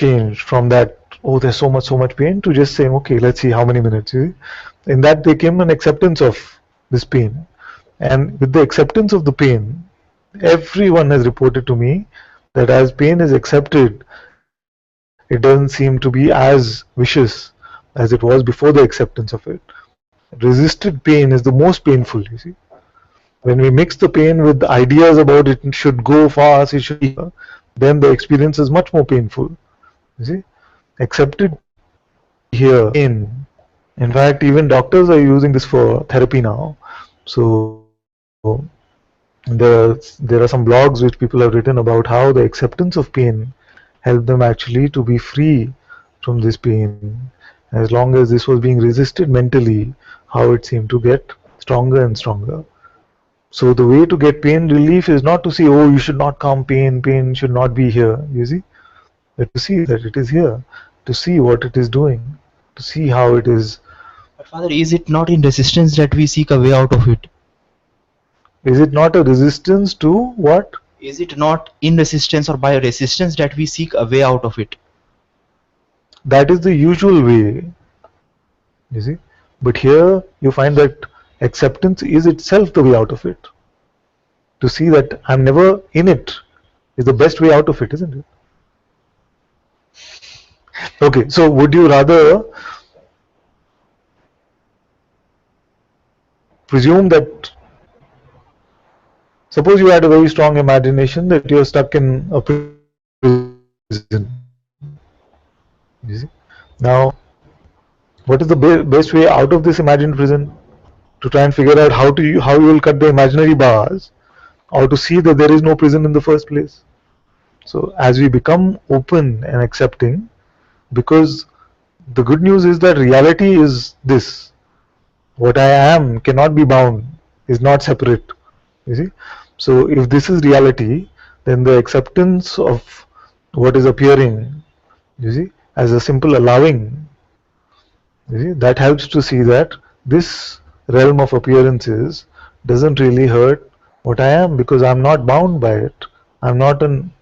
changed from that, oh, there's so much pain, to just saying, okay, let's see how many minutes. You see? In that, there came an acceptance of this pain. And with the acceptance of the pain, everyone has reported to me that as pain is accepted, it doesn't seem to be as vicious as it was before the acceptance of it. Resisted pain is the most painful, you see. When we mix the pain with the ideas about it should go fast, it should be here, then the experience is much more painful. You see, accepted here pain. In fact, even doctors are using this for therapy now. So there are some blogs which people have written about how the acceptance of pain helped them actually to be free from this pain. As long as this was being resisted mentally, how it seemed to get stronger and stronger. So the way to get pain relief is not to say, oh, you should not calm pain, pain should not be here, you see, but to see that it is here, to see what it is doing, to see how it is. But Father, is it not in resistance that we seek a way out of it? Is it not a resistance to what? Is it not in resistance or by resistance that we seek a way out of it? That is the usual way, you see. But here you find that acceptance is itself the way out of it. To see that I'm never in it is the best way out of it, isn't it? Okay, so would you rather presume that, suppose you had a very strong imagination that you're stuck in a prison, you see? Now, what is the best way out of this imagined prison? To try and figure out how you will cut the imaginary bars, or to see that there is no prison in the first place. So as we become open and accepting, because the good news is that reality is this: what I am cannot be bound, is not separate. You see? So if this is reality, then the acceptance of what is appearing, you see, as a simple allowing, you see, that helps to see that this realm of appearances doesn't really hurt what I am, because I'm not bound by it. I'm not an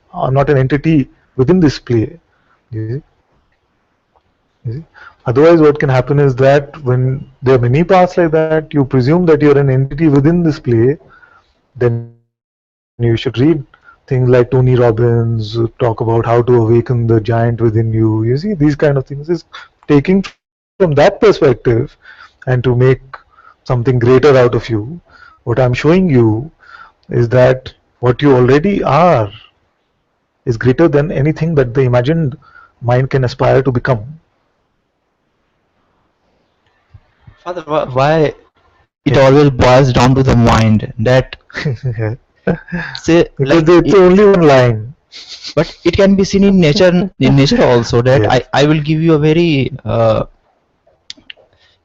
entity within this play. You see? You see? Otherwise, what can happen is that when there are many paths like that, you presume that you're an entity within this play. Then you should read things like Tony Robbins talk about how to awaken the giant within you. You see, these kind of things is taking from that perspective and to make something greater out of you. What I'm showing you is that what you already are is greater than anything that the imagined mind can aspire to become. Father, why it always boils down to the mind that say because like it's only one line. But it can be seen in nature also. That Yes. I will give you a very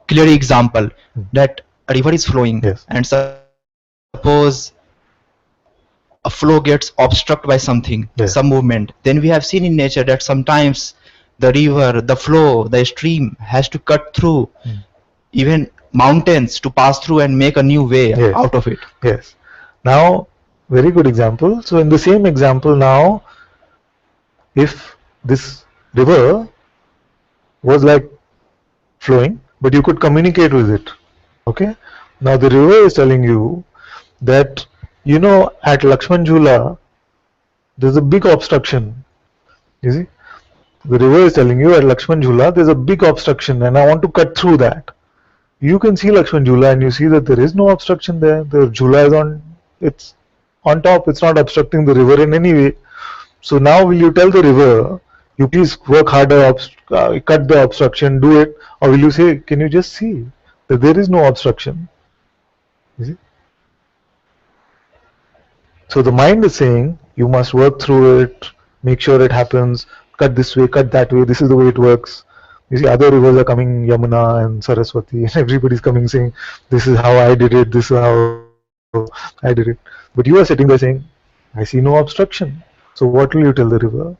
clear example. That a river is flowing, Yes. and suppose a flow gets obstructed by something, Yes. some movement. Then we have seen in nature that sometimes the river, the flow, the stream has to cut through even mountains to pass through and make a new way Yes. out of it. Yes. Now, very good example. So in the same example now, if this river was like flowing, but you could communicate with it. Okay. Now the river is telling you that, you know, at Lakshman Jhula, there's a big obstruction. You see, the river is telling you at Lakshman Jhula, there's a big obstruction, and I want to cut through that. You can see Lakshman Jhula, and you see that there is no obstruction there. The Jhula is it's on top. It's not obstructing the river in any way. So now, will you tell the river, you please work harder, cut the obstruction, do it, or will you say, can you just see that there is no obstruction? You see? So the mind is saying, you must work through it, make sure it happens, cut this way, cut that way, this is the way it works. You see, other rivers are coming, Yamuna and Saraswati, and everybody's coming saying, this is how I did it, this is how I did it. But you are sitting there saying, I see no obstruction. So what will you tell the river?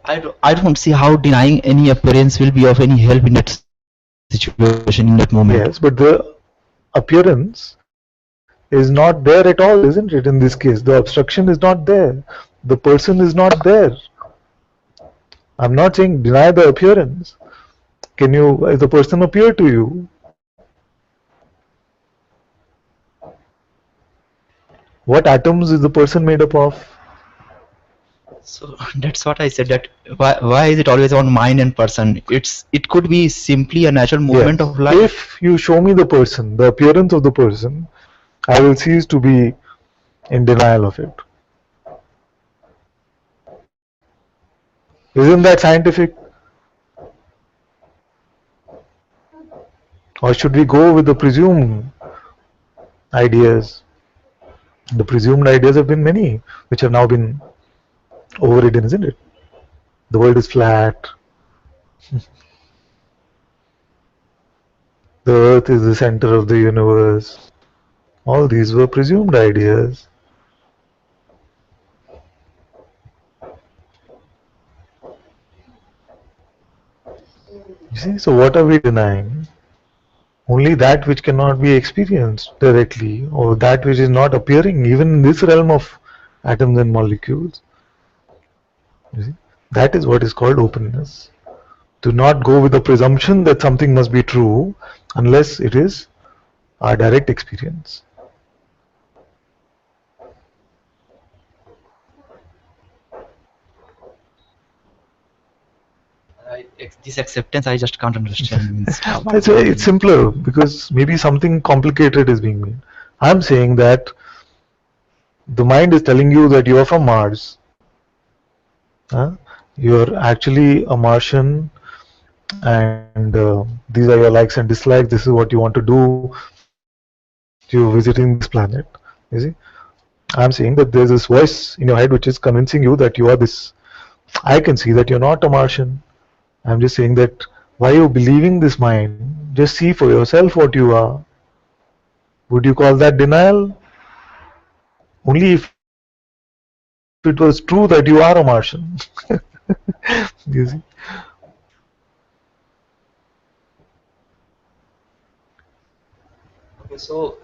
I don't see how denying any appearance will be of any help in that situation, in that moment. Yes, but the appearance is not there at all, isn't it? In this case, the obstruction is not there. The person is not there. I'm not saying deny the appearance. Can you, is the person appear to you? What atoms is the person made up of? So that's what I said. That why is it always on mind and person? It could be simply a natural movement Yes. of life. If you show me the person, the appearance of the person, I will cease to be in denial of it. Isn't that scientific? Or should we go with the presumed ideas? The presumed ideas have been many, which have now been overridden, isn't it? The world is flat. The earth is the center of the universe. All these were presumed ideas. see, so what are we denying? Only that which cannot be experienced directly, or that which is not appearing even in this realm of atoms and molecules. You see, that is what is called openness. To not go with the presumption that something must be true unless it is our direct experience. This acceptance I just can't understand. Means how? It's simpler because maybe something complicated is being made. I'm saying that the mind is telling you that you are from Mars. You're actually a Martian, and these are your likes and dislikes. This is what you want to do. You're visiting this planet. You see, I'm saying that there's this voice in your head which is convincing you that you are this. I can see that you're not a Martian. I'm just saying that why are you believing this mind? Just see for yourself what you are. Would you call that denial? Only if it was true that you are a Martian. You see? Okay, so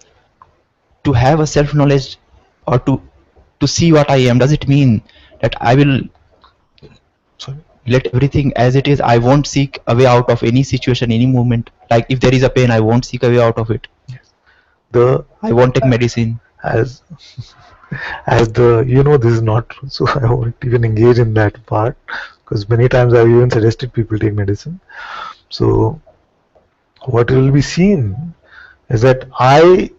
to have a self knowledge or to see what I am, does it mean that I will Sorry. let everything as it is? I won't seek a way out of any situation, any moment. Like if there is a pain, I won't seek a way out of it. Yes. The I won't take medicine. as this is not true, so I won't even engage in that part because many times I've even suggested people take medicine. So what will be seen is that I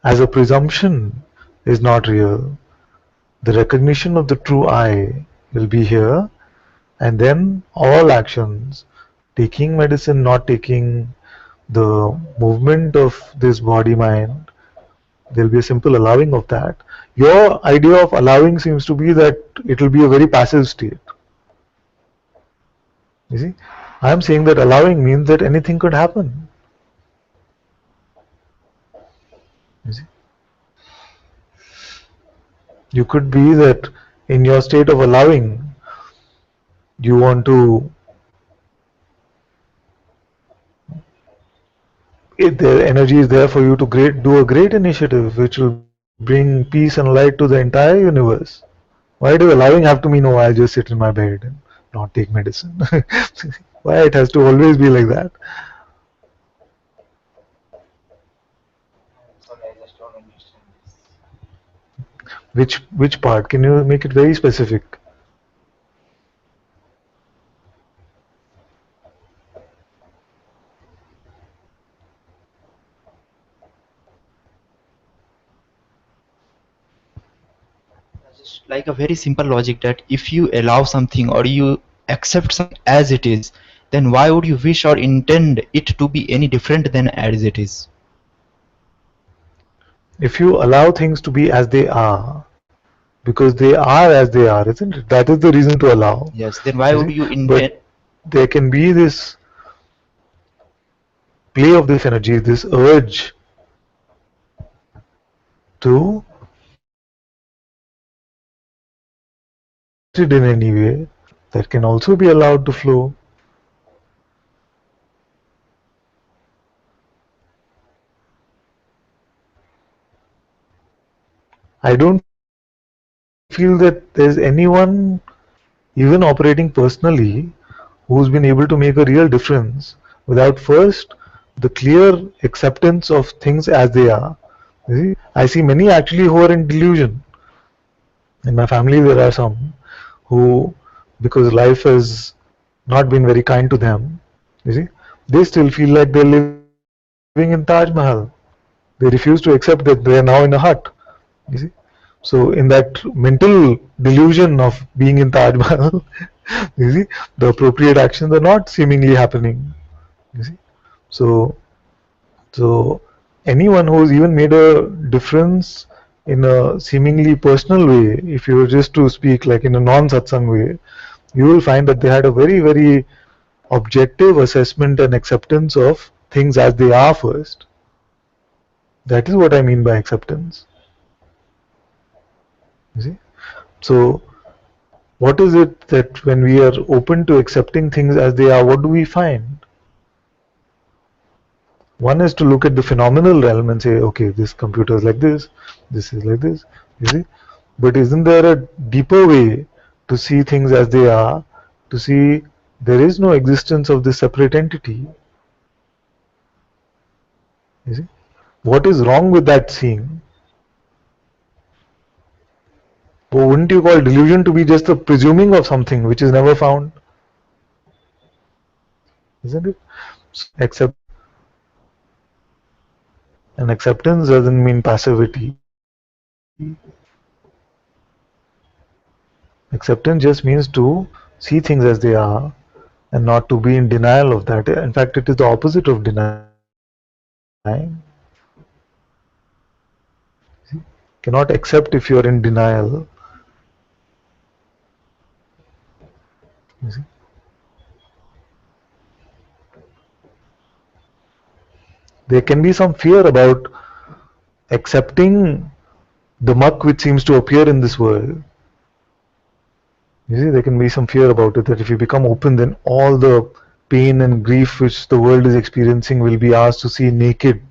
as a presumption is not real. The recognition of the true I will be here, and then all actions, taking medicine, not taking, the movement of this body mind, there'll be a simple allowing of that. Your idea of allowing seems to be that it will be a very passive state. You see, I'm saying that allowing means that anything could happen. You see, you could be that in your state of allowing, you want to, if the energy is there for you to do a great initiative which will bring peace and light to the entire universe. Why does allowing have to mean, oh, I'll just sit in my bed and not take medicine? Why it has to always be like that? Sorry, I just don't understand this. Which part? Can you make it very specific? Just like a very simple logic that if you allow something or you accept something as it is, then why would you wish or intend it to be any different than as it is? If you allow things to be as they are, because they are as they are, isn't it? That is the reason to allow. Yes, then why You would see? you intend? But there can be this play of this energy, this urge to manifest it in any way that can also be allowed to flow. I don't feel that there's anyone, even operating personally, who's been able to make a real difference without first the clear acceptance of things as they are. You see, I see many actually who are in delusion. In my family, there are some who, because life has not been very kind to them, you see, they still feel like they're living in Taj Mahal. They refuse to accept that they are now in a hut. You see, so in that mental delusion of being in Taj Mahal, you see, the appropriate actions are not seemingly happening. You see, so so anyone who's even made a difference in a seemingly personal way, if you were just to speak like in a non-satsang way, you will find that they had a very, very objective assessment and acceptance of things as they are first. That is what I mean by acceptance. You see? So What is it that when we are open to accepting things as they are, what do we find? One is to look at the phenomenal realm and say, okay, this computer is like this is like this, you see. But isn't there a deeper way to see things as they are, to see there is no existence of this separate entity, you see? What is wrong with that seeing? Well, wouldn't you call delusion to be just the presuming of something which is never found? Isn't it? So and acceptance doesn't mean passivity. Acceptance just means to see things as they are and not to be in denial of that. In fact, it is the opposite of denying. Cannot accept if you are in denial. You see? There can be some fear about accepting the muck which seems to appear in this world. You see, there can be some fear about it, that if you become open, then all the pain and grief which the world is experiencing will be asked to see naked.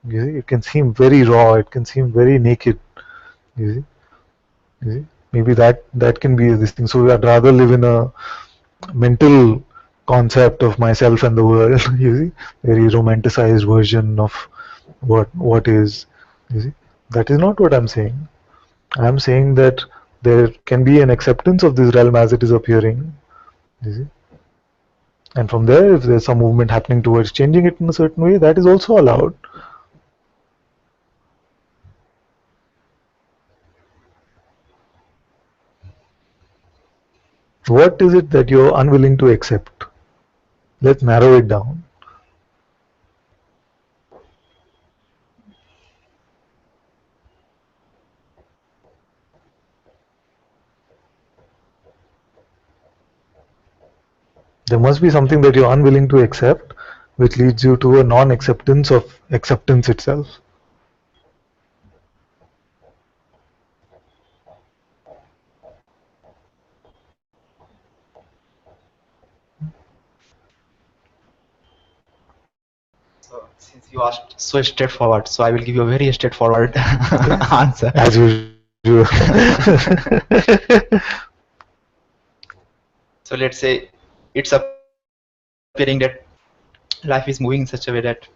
You see, it can seem very raw, it can seem very naked. You see, you see? Maybe that can be this thing. So I'd rather live in a mental concept of myself and the world. You see, very romanticized version of what is. You see, that is not what I'm saying. I'm saying that there can be an acceptance of this realm as it is appearing. You see, and from there, if there's some movement happening towards changing it in a certain way, that is also allowed. What is it that you're unwilling to accept? Let's narrow it down. There must be something that you're unwilling to accept, which leads you to a non-acceptance of acceptance itself. So since you asked so straightforward, so I will give you a very straightforward answer. As usual. So let's say it's appearing that life is moving in such a way that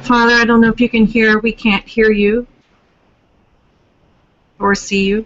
Father, I don't know if you can hear. We can't hear you or see you.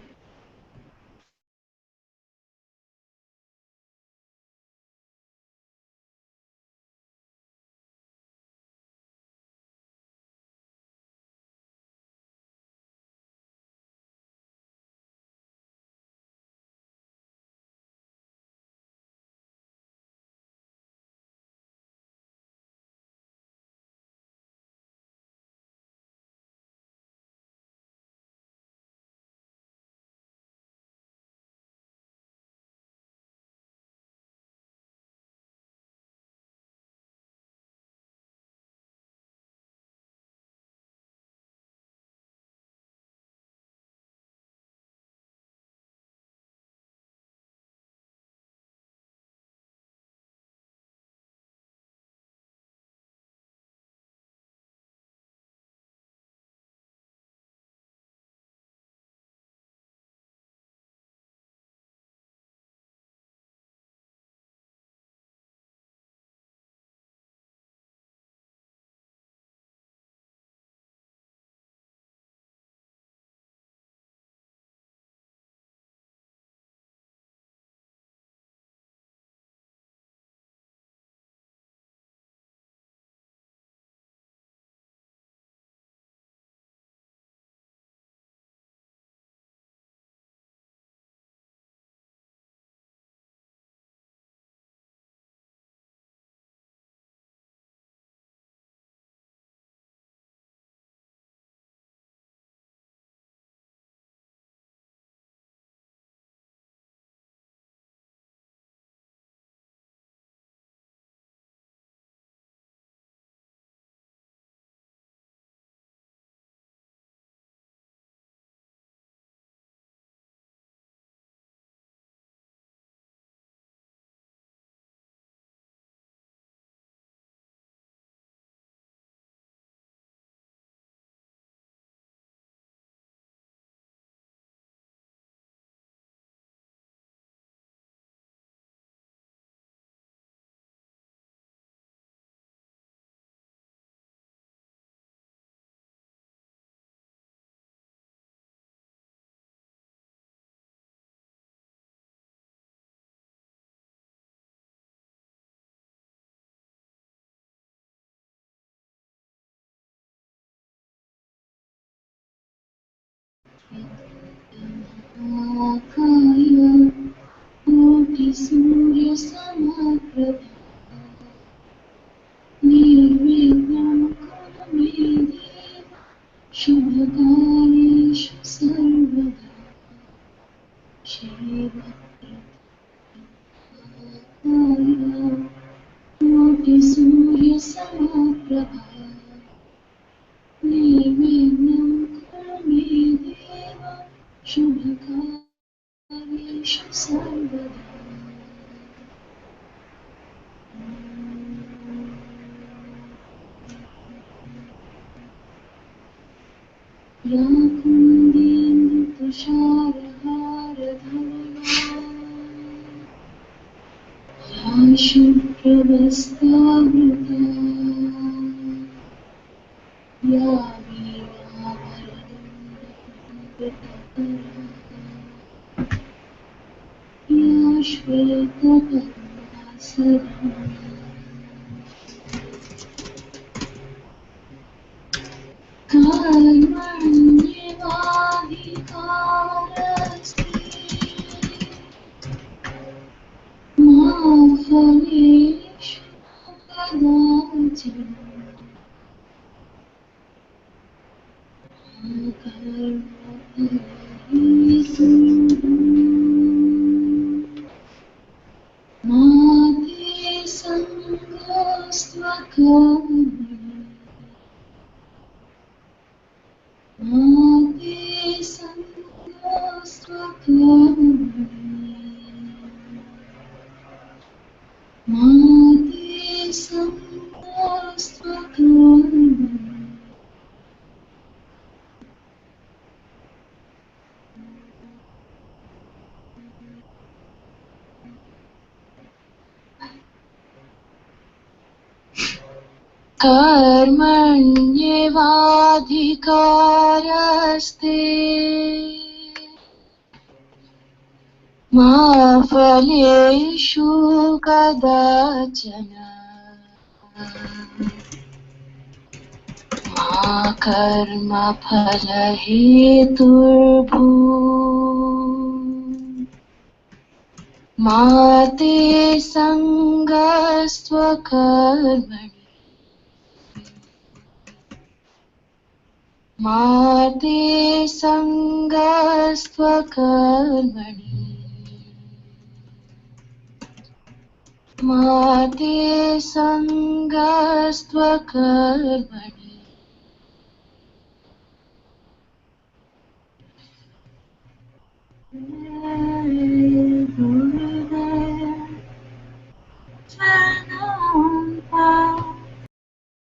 महाकाय कोटिसूर्यसमप्रभ निर्विघ्नं कुरु मे देव शुभकार्येषु सर्वदा शिवकाय कोटिसूर्यसमप्रभा निर्विघ्नं कुरु मे देव शुभकार्येषु सर्वदा या कुन्देन्दुतुषारहारधवला या शुभ्रवस्त्रावृता या वीणावरदण्डकृतकरा या श्वेतपद्मासना कर्मण्येवाधिकारस्ते मा फलेषु कदाचन मा कर्मफलहेतुर्भूः मा ते सङ्गोऽस्त्वकर्मणि मा ते सङ्गोऽस्त्वकर्मणि मा ते सङ्गोऽस्त्वकर्मणि कर्मण्येवाधिकारस्ते मा फलेषु कदाचन मा कर्मफलहेतुर्भूः मा ते सङ्गस्त्वकर्मणि मा ते सङ्गस्त्वकर्मणि मा ते सङ्गस्त्वकर्मणि